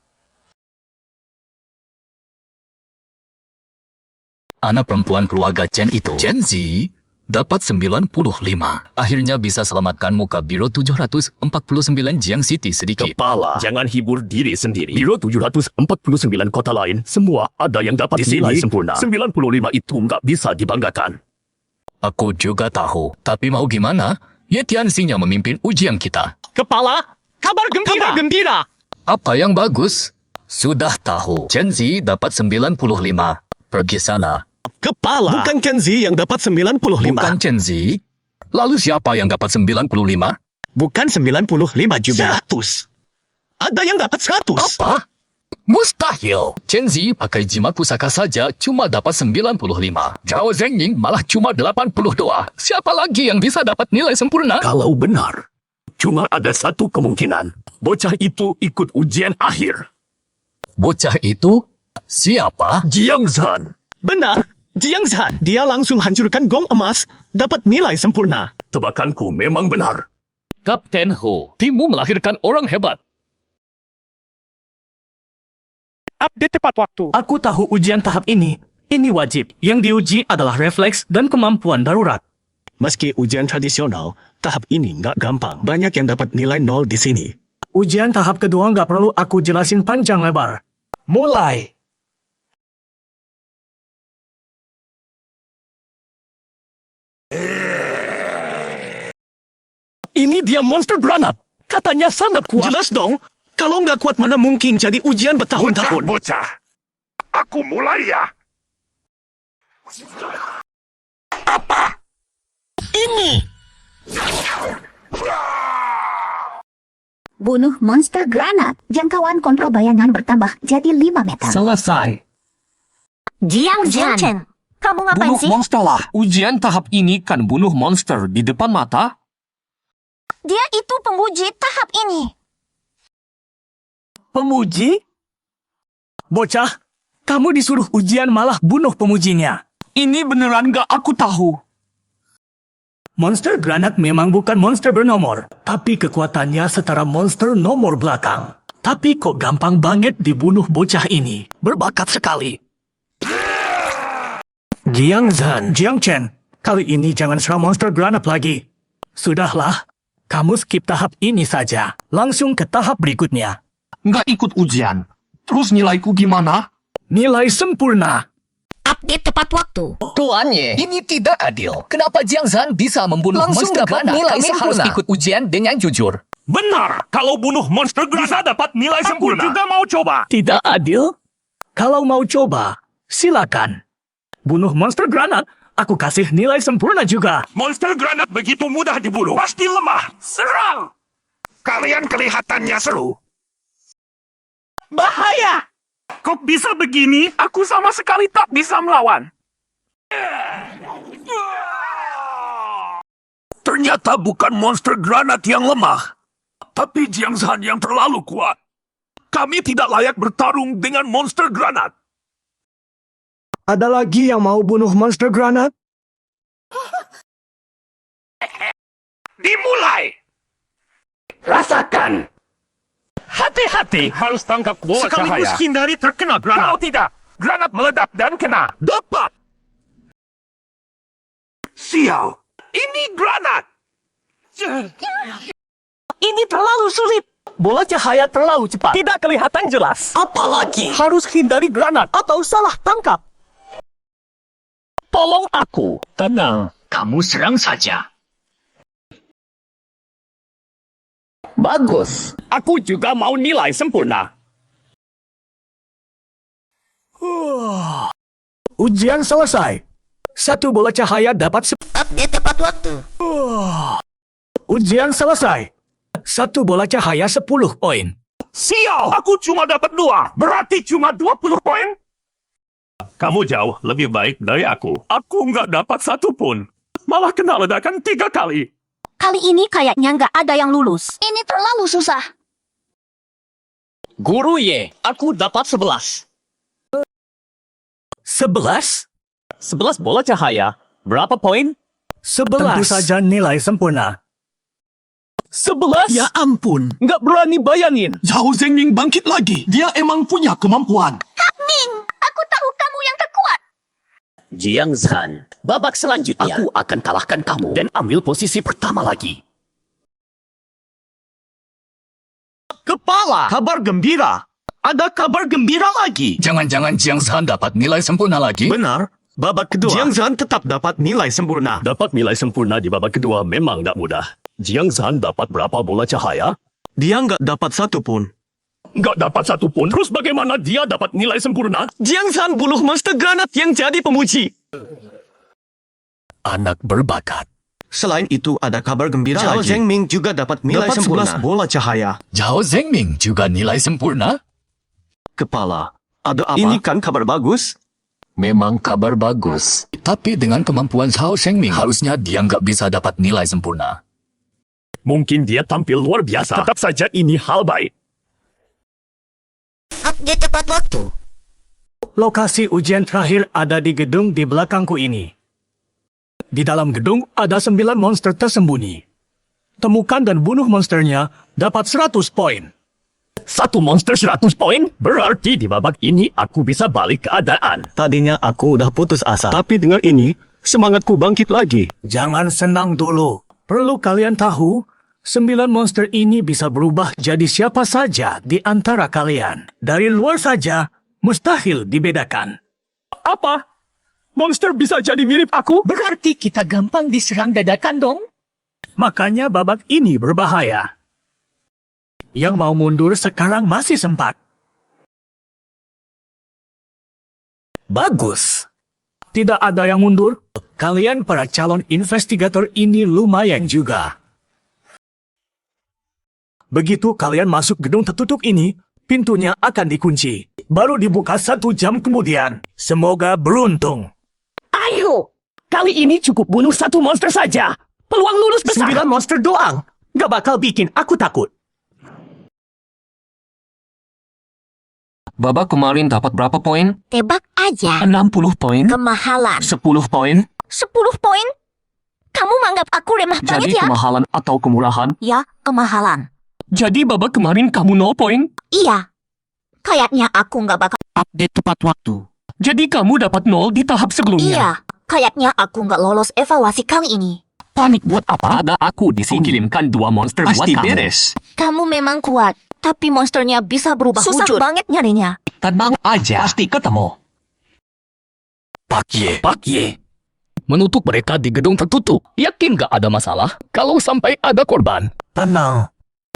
S13: Anak perempuan keluarga Chen itu, Chen Zi, dapat 95. Akhirnya bisa selamatkan muka Biro 749 Jiang City sedikit.
S2: Kepala, jangan hibur diri sendiri. Biro 749 kota lain, semua ada yang dapat
S5: Di
S2: nilai
S5: sini,
S2: sempurna. 95 itu nggak bisa dibanggakan.
S13: Aku juga tahu, tapi mau gimana? Ye Tianxing yang memimpin ujian kita.
S5: Kepala, kabar gembira.
S13: Apa yang bagus? Sudah tahu, Chen Zi dapat 95. Pergi sana.
S5: Kepala. Bukan Kenzi yang dapat 95.
S13: Bukan Chen Zi? Lalu siapa yang dapat 95?
S5: Bukan 95 juga. 100. Ada yang dapat 100.
S13: Apa? Mustahil. Chen Zi pakai jimat pusaka saja cuma dapat 95. Zhao Zhengying malah cuma 82. Siapa lagi yang bisa dapat nilai sempurna?
S2: Kalau benar, cuma ada satu kemungkinan. Bocah itu ikut ujian akhir.
S13: Bocah itu siapa?
S2: Jiang Zhan.
S5: Benar. Jiang Zhan. Dia langsung hancurkan gong emas. Dapat nilai sempurna.
S2: Tebakanku memang benar.
S13: Kapten Ho, timmu melahirkan orang hebat.
S3: Update tepat waktu. Aku tahu ujian tahap ini. Ini wajib. Yang diuji adalah refleks dan kemampuan darurat.
S5: Meski ujian tradisional, tahap ini nggak gampang. Banyak yang dapat nilai 0 di sini.
S3: Ujian tahap kedua nggak perlu aku jelasin panjang lebar. Mulai.
S5: Ini dia monster granat. Katanya sangat kuat. Jelas dong. Kalau nggak kuat mana mungkin jadi ujian bertahun-tahun.
S9: Bocah, aku mulai ya. Apa?
S5: Ini.
S7: Bunuh monster granat. Jangkauan kontrol bayangan bertambah jadi 5 meter.
S1: Selesai.
S4: Jiang Zhan. Kamu ngapain
S1: Bunuh
S4: sih?
S1: monster lah. Ujian tahap ini kan bunuh monster di depan mata.
S4: Dia itu penguji tahap ini.
S3: Pemuji? Bocah, kamu disuruh ujian malah bunuh pemujinya.
S1: Ini beneran gak aku tahu.
S3: Monster granat memang bukan monster bernomor, tapi kekuatannya setara monster nomor belakang. Tapi kok gampang banget dibunuh bocah ini. Berbakat sekali. Jiang Zhan, Jiang Chen, kali ini jangan serang monster granat lagi. Sudahlah, kamu skip tahap ini saja. Langsung ke tahap berikutnya.
S1: Nggak ikut ujian. Terus nilaiku gimana?
S3: Nilai sempurna.
S6: Update tepat waktu.
S13: Tuannya, ini tidak adil. Kenapa Jiang Zhan bisa membunuh
S6: Langsung
S13: monster
S6: dapat
S13: granat?
S6: nilai
S13: Kami harus
S6: sempurna.
S13: ikut ujian dengan jujur.
S9: Benar, kalau bunuh monster bisa dapat nilai sempurna. Aku juga mau coba.
S3: Tidak adil? Kalau mau coba, silakan. Bunuh monster granat, aku kasih nilai sempurna juga.
S9: Monster granat begitu mudah dibunuh. Pasti lemah. Serang! Kalian kelihatannya seru.
S5: Bahaya!
S9: Kok bisa begini? Aku sama sekali tak bisa melawan. Ternyata bukan monster granat yang lemah, tapi Jiang Zhan yang terlalu kuat. Kami tidak layak bertarung dengan monster granat.
S3: Ada lagi yang mau bunuh monster granat?
S9: Dimulai! Rasakan! Hati-hati! Harus tangkap bola sekaligus cahaya. Hindari terkena granat. Kalau tidak, granat meledak dan kena. Dapat! Sial! Ini granat!
S5: Ini terlalu sulit. Bola cahaya terlalu cepat. Tidak kelihatan jelas. Apalagi harus hindari granat atau salah tangkap. Tolong aku.
S2: Tenang, kamu serang saja.
S5: Bagus. Aku juga mau nilai sempurna.
S3: Ujian selesai. Satu bola cahaya dapat
S4: Update tepat waktu.
S3: Ujian selesai. Satu bola cahaya 10 poin.
S9: Sial! Aku cuma dapat 2. Berarti cuma 20 poin?
S2: Kamu jauh lebih baik dari aku. Aku nggak dapat satu pun. Malah kena ledakan 3 kali.
S8: Kali ini kayaknya nggak ada yang lulus.
S4: Ini terlalu susah.
S5: Guru Ye, aku dapat 11.
S3: 11?
S5: 11 bola cahaya. Berapa poin?
S3: 11. Tentu saja nilai sempurna.
S5: 11?
S3: Ya ampun.
S5: Nggak berani bayangin.
S3: Zhao Zhengying bangkit lagi. Dia emang punya kemampuan.
S4: Ming, aku tahu kamu yang terkuat.
S5: Jiang Zhan, babak selanjutnya aku akan kalahkan kamu dan ambil posisi pertama lagi.
S3: Kepala. Kabar gembira. Ada kabar gembira lagi.
S13: Jangan-jangan Jiang Zhan dapat nilai sempurna lagi?
S10: Benar. Babak kedua. Jiang Zhan tetap dapat nilai sempurna.
S2: Dapat nilai sempurna di babak kedua memang nggak mudah. Jiang Zhan dapat berapa bola cahaya?
S10: Dia nggak dapat satu pun.
S2: Nggak dapat satu pun. Terus bagaimana dia dapat nilai sempurna?
S10: Jiang Zhan bunuh monster granat yang jadi pemuji.
S13: Anak berbakat.
S10: Selain itu ada kabar gembira Zhao
S13: lagi.
S10: Zhengming juga dapat nilai sempurna. 11 bola cahaya.
S13: Zhao Zhengying juga nilai sempurna?
S10: Kepala. Ada apa? Ini kan kabar bagus.
S13: Memang kabar bagus. Tapi dengan kemampuan Zhao Zhengying, harusnya dia nggak bisa dapat nilai sempurna.
S2: Mungkin dia tampil luar biasa. Tetap saja ini hal baik.
S4: Update tepat waktu.
S3: Lokasi ujian terakhir ada di gedung di belakangku ini. Di dalam gedung ada 9 monster tersembunyi. Temukan dan bunuh monsternya dapat 100 poin.
S2: Satu monster 100 poin? Berarti di babak ini aku bisa balik keadaan.
S10: Tadinya aku udah putus asa. Tapi dengan ini, semangatku bangkit lagi.
S3: Jangan senang dulu. Perlu kalian tahu, 9 monster ini bisa berubah jadi siapa saja di antara kalian. Dari luar saja, mustahil dibedakan.
S5: Apa? Monster bisa jadi mirip aku? Berarti kita gampang diserang dadakan dong?
S3: Makanya babak ini berbahaya. Yang mau mundur sekarang masih sempat. Bagus. Tidak ada yang mundur. Kalian para calon investigator ini lumayan juga. Begitu kalian masuk gedung tertutup ini, pintunya akan dikunci. Baru dibuka 1 jam kemudian. Semoga beruntung.
S5: Ayo! Kali ini cukup bunuh 1 monster saja. Peluang lulus besar.
S3: 9 monster doang. Gak bakal bikin aku takut.
S1: Babak kemarin dapat berapa poin?
S4: Tebak aja.
S1: 60 poin?
S4: Kemahalan.
S1: 10 poin?
S4: 10 poin? Kamu menganggap aku remeh
S1: Jadi
S4: banget ya?
S1: kemahalan atau kemurahan?
S4: Ya, kemahalan.
S1: Jadi babak kemarin kamu 0 poin?
S4: Iya. Kayaknya aku nggak bakal...
S1: Update tepat waktu. Jadi kamu dapat 0 di tahap sebelumnya?
S4: Iya. Kayaknya aku nggak lolos evaluasi kali ini.
S1: Panik buat apa? Ada aku di sini. Kirimkan 2 monster buat kamu.
S10: beres.
S4: Kamu memang kuat, tapi monsternya bisa berubah
S6: Susah
S4: wujud. banget nyarinya.
S1: Tenang aja. Pasti ketemu.
S13: Pak Ye.
S5: Pak Ye.
S13: Menutup mereka di gedung tertutup. Yakin nggak ada masalah? Kalau sampai ada korban.
S3: Tenang.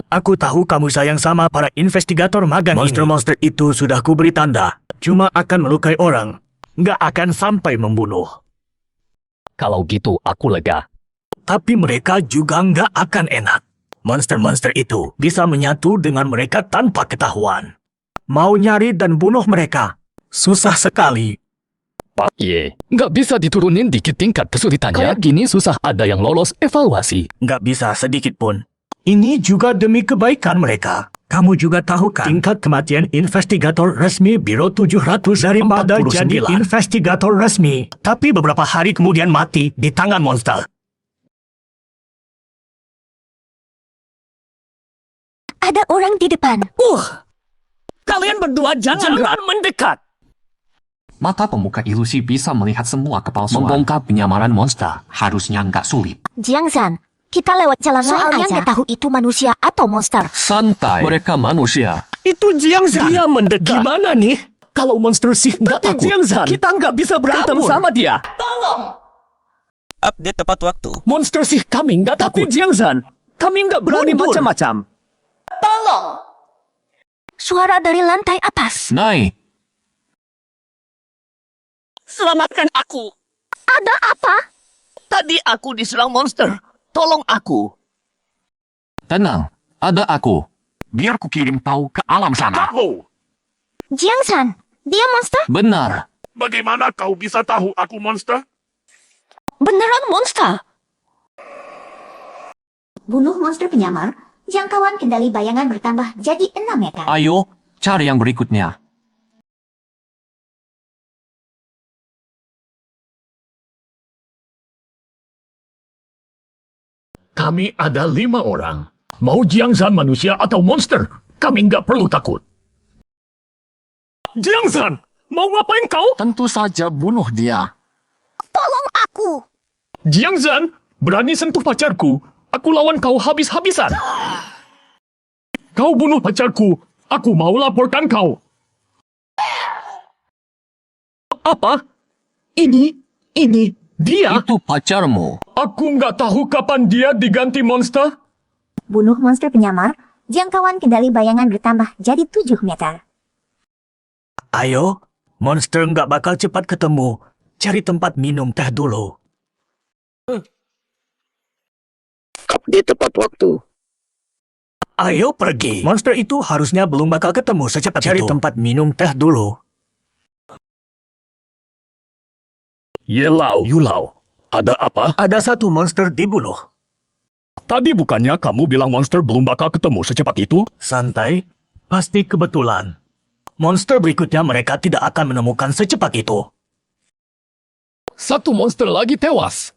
S3: Aku tahu kamu sayang sama para investigator magang ini. Monster-monster itu sudah kuberi tanda. Cuma akan melukai orang. Nggak akan sampai membunuh.
S13: Kalau gitu aku lega.
S3: Tapi mereka juga nggak akan enak. Monster-monster itu bisa menyatu dengan mereka tanpa ketahuan. Mau nyari dan bunuh mereka susah sekali.
S13: Pak Ye, nggak bisa diturunin dikit tingkat kesulitannya. Kayak gini susah ada yang lolos evaluasi.
S3: Nggak bisa sedikit pun. Ini juga demi kebaikan mereka. Kamu juga tahu kan, tingkat kematian investigator resmi Biro 700 daripada jadi investigator resmi. Tapi beberapa hari kemudian mati di tangan monster.
S4: Ada orang di depan.
S5: Kalian berdua jangan mendekat.
S1: Mata pembuka ilusi bisa melihat semua kepalsuan. Membongkar penyamaran monster harusnya nggak sulit.
S4: Jiang Zhan, kita lewat jalan lain aja. Nggak tahu itu manusia atau monster.
S1: Santai. Mereka manusia.
S3: Itu Jiang Zhan.
S5: Dia mendekat.
S3: Gimana nih?
S5: Kalau monster sih nggak takut.
S3: Jiang Zhan,
S5: Kita nggak bisa berantem sama dia.
S10: Update tepat waktu.
S5: Monster sih kami nggak takut. Tapi Jiang Zhan, kami nggak berani
S3: Mundur.
S5: macam-macam.
S4: Suara dari lantai atas.
S1: Naik.
S5: Selamatkan aku.
S4: Ada apa?
S5: Tadi aku diserang monster. Tolong aku.
S1: Tenang. Ada aku. Biar ku kirim tahu ke alam sana.
S5: Tahu.
S4: Jiang Zhan, dia monster?
S1: Benar.
S9: Bagaimana kau bisa tahu aku monster?
S6: Beneran monster?
S7: Bunuh monster penyamar. Jangkauan kendali bayangan bertambah jadi 6 meter.
S1: Ayo, cari yang berikutnya.
S2: Kami ada 5 orang. Mau Jiangzhan manusia atau monster, kami nggak perlu takut.
S5: Jiangzhan, mau ngapain kau?
S13: Tentu saja bunuh dia.
S4: Tolong aku.
S5: Jiangzhan, berani sentuh pacarku. Aku lawan kau habis-habisan. Kau bunuh pacarku. Aku mau laporkan kau. Apa? Ini, dia.
S1: Itu pacarmu.
S5: Aku nggak tahu kapan dia diganti monster.
S7: Bunuh monster penyamar. Jangkauan kendali bayangan bertambah jadi 7 meter.
S3: Ayo, monster nggak bakal cepat ketemu. Cari tempat minum teh dulu.
S9: Di tepat waktu.
S3: Ayo pergi. Monster itu harusnya belum bakal ketemu secepat itu. Cari tempat minum teh dulu.
S2: Yulau, ada apa?
S3: Ada satu monster dibunuh.
S5: Tadi bukannya kamu bilang monster belum bakal ketemu secepat itu?
S3: Santai, pasti kebetulan. Monster berikutnya mereka tidak akan menemukan secepat itu.
S13: Satu monster lagi tewas.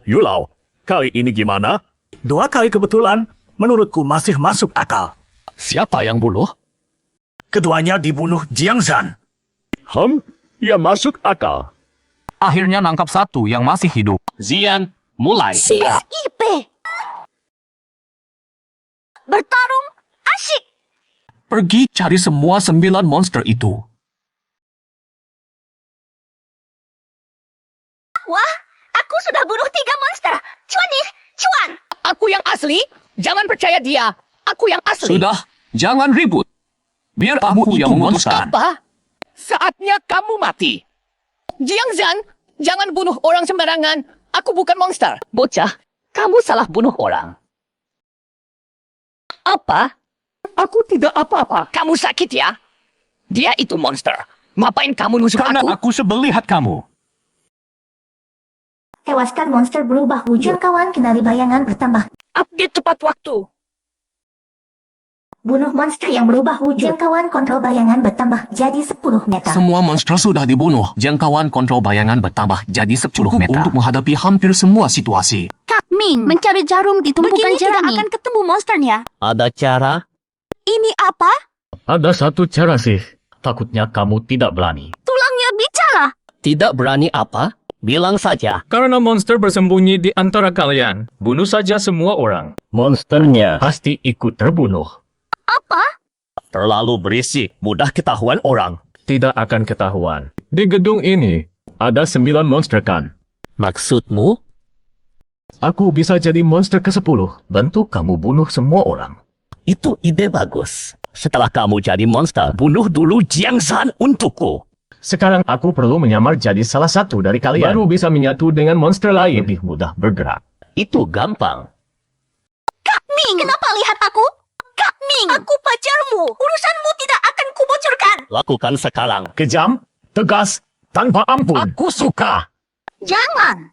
S5: Yulau, kali ini gimana?
S3: 2 kali kebetulan, menurutku masih masuk akal.
S13: Siapa yang bunuh?
S3: Keduanya dibunuh Jiangzhan.
S5: Ya masuk akal.
S1: Akhirnya nangkap satu yang masih hidup. Zian, mulai.
S4: IP. Bertarung asyik.
S1: Pergi cari semua 9 monster itu.
S4: Wah, aku sudah bunuh 3 monster. Cuan nih, cuan.
S12: Aku yang asli? Jangan percaya dia. Aku yang asli.
S1: Sudah, jangan ribut. Biar aku yang memutuskan.
S12: Apa? Saatnya kamu mati. Jiangzhan, jangan bunuh orang sembarangan. Aku bukan monster. Bocah, kamu salah bunuh orang. Apa? Aku tidak apa-apa. Kamu sakit ya? Dia itu monster. Ngapain kamu nusuk
S1: Karena
S12: aku?
S1: aku sebel lihat kamu.
S7: Tewaskan monster berubah wujud. Jangkauan kendali bayangan bertambah.
S12: Update tepat waktu.
S7: Bunuh monster yang berubah wujud. Jangkauan kontrol bayangan bertambah jadi 10 meter.
S1: Semua monster sudah dibunuh. Jangkauan kontrol bayangan bertambah jadi 10 meter. Untuk menghadapi hampir semua situasi.
S8: Kak Ming, mencari jarum di tumpukan
S4: Begini
S8: jerami.
S4: tidak akan ketemu monsternya.
S5: Ada cara?
S4: Ini apa?
S5: Ada satu cara sih. Takutnya kamu tidak berani.
S4: Tulangnya bicara.
S5: Tidak berani apa? Bilang saja. Karena monster bersembunyi di antara kalian. Bunuh saja semua orang. Monsternya pasti ikut terbunuh.
S4: Apa?
S5: Terlalu berisik, mudah ketahuan orang. Tidak akan ketahuan. Di gedung ini, ada 9 monster kan? Maksudmu? Aku bisa jadi monster ke-10. Bantu kamu bunuh semua orang.
S14: Itu ide bagus. Setelah kamu jadi monster, bunuh dulu Jiangzhan untukku.
S5: Sekarang aku perlu menyamar jadi salah satu dari kalian. Baru bisa menyatu dengan monster lain. Lebih mudah bergerak.
S14: Itu gampang.
S4: Kak Ming, kenapa lihat aku? Kak Ming, aku pacarmu. Urusanmu tidak akan kubocorkan.
S14: Lakukan sekarang.
S5: Kejam, tegas, tanpa ampun.
S14: Aku suka.
S4: Jangan.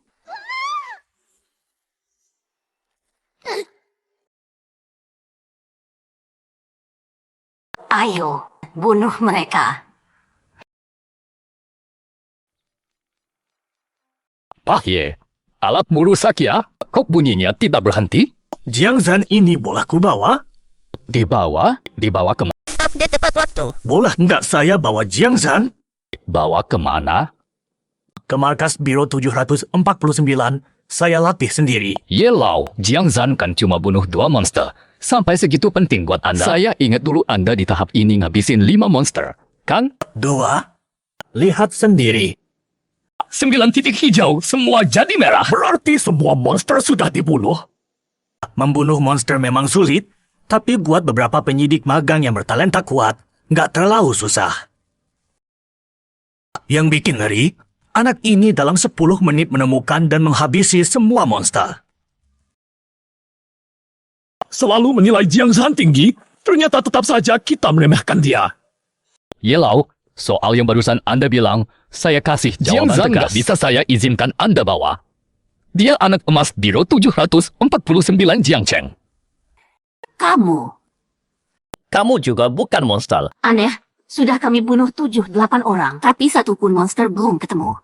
S4: Ayo, bunuh mereka.
S13: Pahye, alatmu rusak ya? Kok bunyinya tidak berhenti?
S3: Jiangzhan ini boleh ku bawa?
S13: Dibawa ke
S4: Update tepat waktu.
S3: Boleh nggak saya bawa Jiangzhan?
S13: Bawa kemana?
S3: Ke markas Biro 749, saya latih sendiri.
S13: Yelau, Jiangzhan kan cuma bunuh 2 monster. Sampai segitu penting buat Anda. Saya ingat dulu Anda di tahap ini ngabisin 5 monster, kan?
S3: 2? Lihat sendiri.
S2: 9 titik hijau, semua jadi merah. Berarti semua monster sudah dibunuh.
S3: Membunuh monster memang sulit, tapi buat beberapa penyidik magang yang bertalenta kuat, nggak terlalu susah. Yang bikin ngeri, anak ini dalam 10 menit menemukan dan menghabisi semua monster.
S2: Selalu menilai Jiangzhan tinggi, ternyata tetap saja kita meremehkan dia.
S13: Yelau, Soal yang barusan Anda bilang, saya kasih jawaban
S2: Jiang Zhan
S13: tegas. Bisa saya izinkan Anda bawa. Dia anak emas Biro 749 Jiang Cheng.
S14: Kamu juga bukan monster.
S8: Aneh, sudah kami bunuh 7-8 orang, tapi satu pun monster belum ketemu.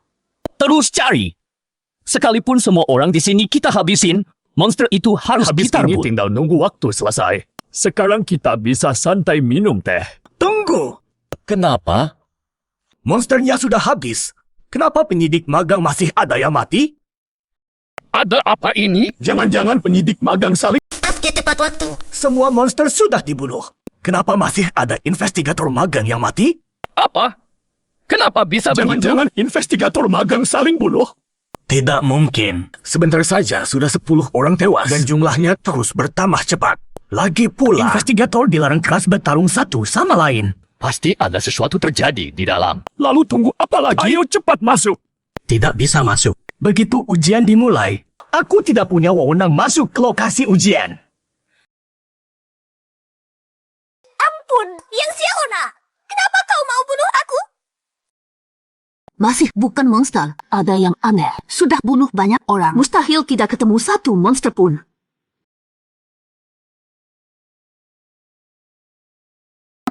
S14: Terus cari. Sekalipun semua orang di sini kita habisin, monster itu harus
S2: Habis
S14: kita
S2: ini
S14: rebut.
S2: tinggal nunggu waktu selesai. Sekarang kita bisa santai minum teh.
S3: Tunggu!
S13: Kenapa?
S3: Monsternya sudah habis. Kenapa penyidik magang masih ada yang mati?
S2: Ada apa ini? Jangan-jangan penyidik magang saling...
S4: Update tepat waktu.
S3: Semua monster sudah dibunuh. Kenapa masih ada investigator magang yang mati?
S2: Apa? Kenapa bisa begitu? Jangan-jangan investigator magang saling bunuh.
S3: Tidak mungkin. Sebentar saja sudah 10 orang tewas. Dan jumlahnya terus bertambah cepat. Lagi pula, investigator dilarang keras bertarung satu sama lain.
S13: Pasti ada sesuatu terjadi di dalam.
S2: Lalu tunggu apa lagi? Ayo cepat masuk.
S3: Tidak bisa masuk. Begitu ujian dimulai, aku tidak punya wewenang masuk ke lokasi ujian.
S4: Ampun, Yang Xiaona. Kenapa kau mau bunuh aku?
S8: Masih bukan monster. Ada yang aneh. Sudah bunuh banyak orang. Mustahil tidak ketemu satu monster pun.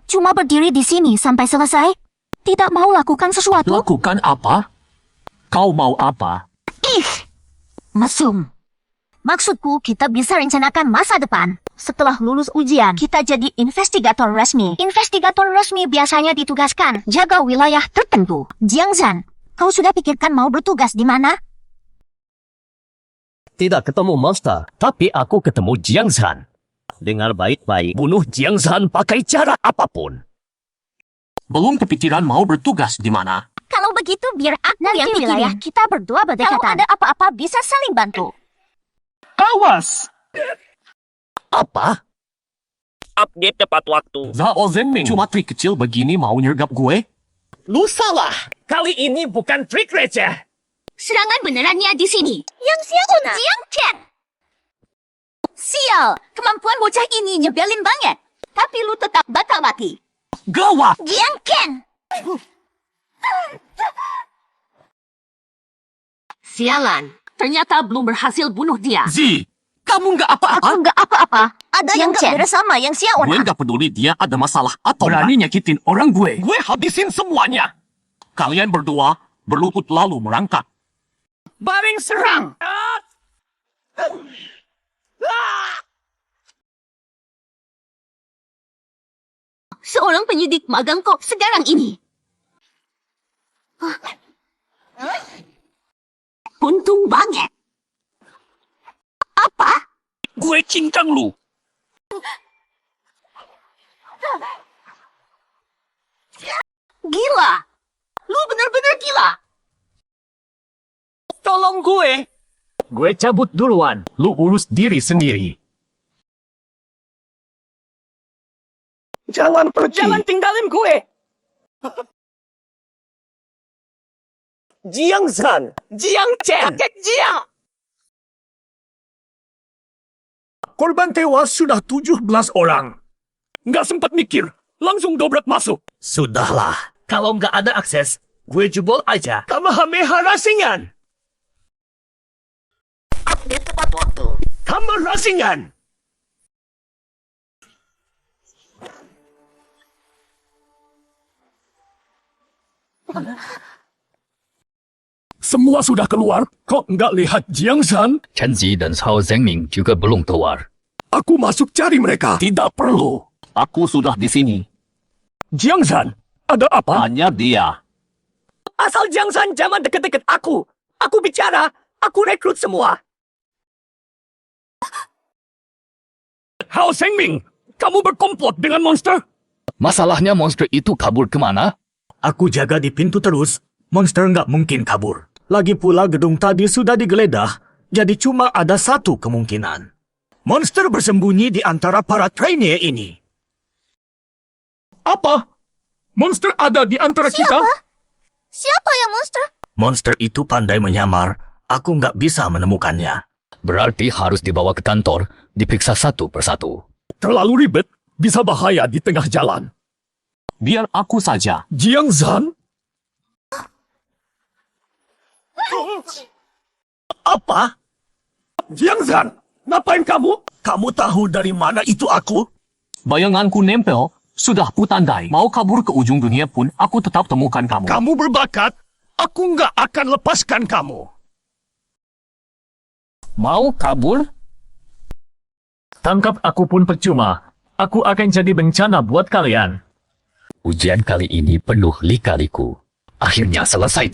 S4: Cuma berdiri di sini sampai selesai? Tidak mau lakukan sesuatu?
S1: Lakukan apa? Kau mau apa?
S4: Mesum. Maksudku, kita bisa rencanakan masa depan. Setelah lulus ujian, kita jadi investigator resmi. Investigator resmi biasanya ditugaskan jaga wilayah tertentu. Jiang Zhan, kau sudah pikirkan mau bertugas di mana?
S14: Tidak ketemu monster, tapi aku ketemu Jiang Zhan. Dengar baik-baik, bunuh Jiang Zhan pakai cara apapun.
S1: Belum kepikiran mau bertugas di mana?
S4: Kalau begitu, biar aku yang wilayah kita berdua berdekatan. Kalau ada apa-apa, bisa saling bantu.
S5: Awas!
S14: Apa? Update tepat waktu.
S1: Zhao Zhenming, cuma trik kecil begini mau nyergap gue?
S10: Lu salah. Kali ini bukan trik receh.
S8: Serangan benerannya di sini.
S4: Yang Xiaona.
S8: Jiang Chen. Sial, kemampuan bocah ini nyebelin banget. Tapi lu tetap bakal mati.
S1: Gawat!
S4: Jiang Chen.
S8: Sialan, ternyata belum berhasil bunuh dia.
S1: Zi, kamu nggak apa-apa?
S4: Aku nggak apa-apa. Ada yang nggak beres sama Yang Xiaona.
S1: Gue nggak peduli dia ada masalah atau
S3: Berani nyakitin orang gue.
S1: Gue habisin semuanya. Kalian berdua berlutut lalu merangkak.
S5: Baring serang!
S8: Seorang penyidik magang kok sekarang ini. Untung banget. Apa?
S14: Gue cincang lu.
S8: Gila. Lu benar-benar gila.
S5: Tolong gue!
S3: Gue cabut duluan. Lu urus diri sendiri.
S10: Jangan pergi.
S5: Jangan tinggalin gue!
S10: Jiang Zhan.
S5: Jiang Chen! Kakek Jiang!
S3: Korban tewas sudah 17 orang.
S2: Nggak sempat mikir. Langsung dobrak masuk.
S10: Sudahlah. Kalau nggak ada akses, gue jebol aja. Kamehameha rasingan.
S4: Update tepat waktu.
S10: Kamu rasingan.
S2: Semua sudah keluar. Kok nggak lihat Jiang Zhan?
S13: Chen Zi dan Zhao Zhenming juga belum keluar.
S2: Aku masuk cari mereka.
S1: Tidak perlu. Aku sudah di sini.
S2: Jiang Zhan, ada apa?
S1: Hanya dia.
S5: Asal Jiang Zhan jangan deket-deket aku. Aku bicara, aku rekrut semua.
S2: Hao Zhenming, kamu berkomplot dengan monster?
S13: Masalahnya monster itu kabur kemana?
S3: Aku jaga di pintu terus. Monster nggak mungkin kabur. Lagi pula gedung tadi sudah digeledah, jadi cuma ada satu kemungkinan. Monster bersembunyi di antara para trainee ini.
S2: Apa? Monster ada di antara kita?
S4: Siapa yang monster?
S3: Monster itu pandai menyamar. Aku nggak bisa menemukannya.
S13: Berarti harus dibawa ke kantor, diperiksa satu persatu.
S2: Terlalu ribet, bisa bahaya di tengah jalan.
S1: Biar aku saja.
S5: Jiang Zhan?
S3: Apa?
S5: Jiang Zhan, ngapain kamu?
S3: Kamu tahu dari mana itu aku?
S1: Bayanganku nempel. Sudah putandai. Mau kabur ke ujung dunia pun, aku tetap temukan kamu.
S3: Kamu berbakat. Aku nggak akan lepaskan kamu.
S5: Mau kabur? Tangkap aku pun percuma. Aku akan jadi bencana buat kalian.
S13: Ujian kali ini penuh lika-liku. Akhirnya selesai